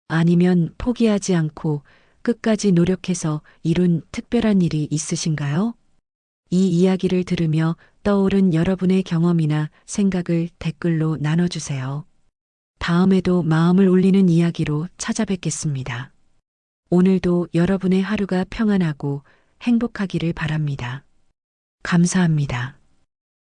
아니면 포기하지 않고 끝까지 노력해서 이룬 특별한 일이 있으신가요? 이 이야기를 들으며 떠오른 여러분의 경험이나 생각을 댓글로 나눠주세요. 다음에도 마음을 울리는 이야기로 찾아뵙겠습니다. 오늘도 여러분의 하루가 평안하고 행복하기를 바랍니다. 감사합니다.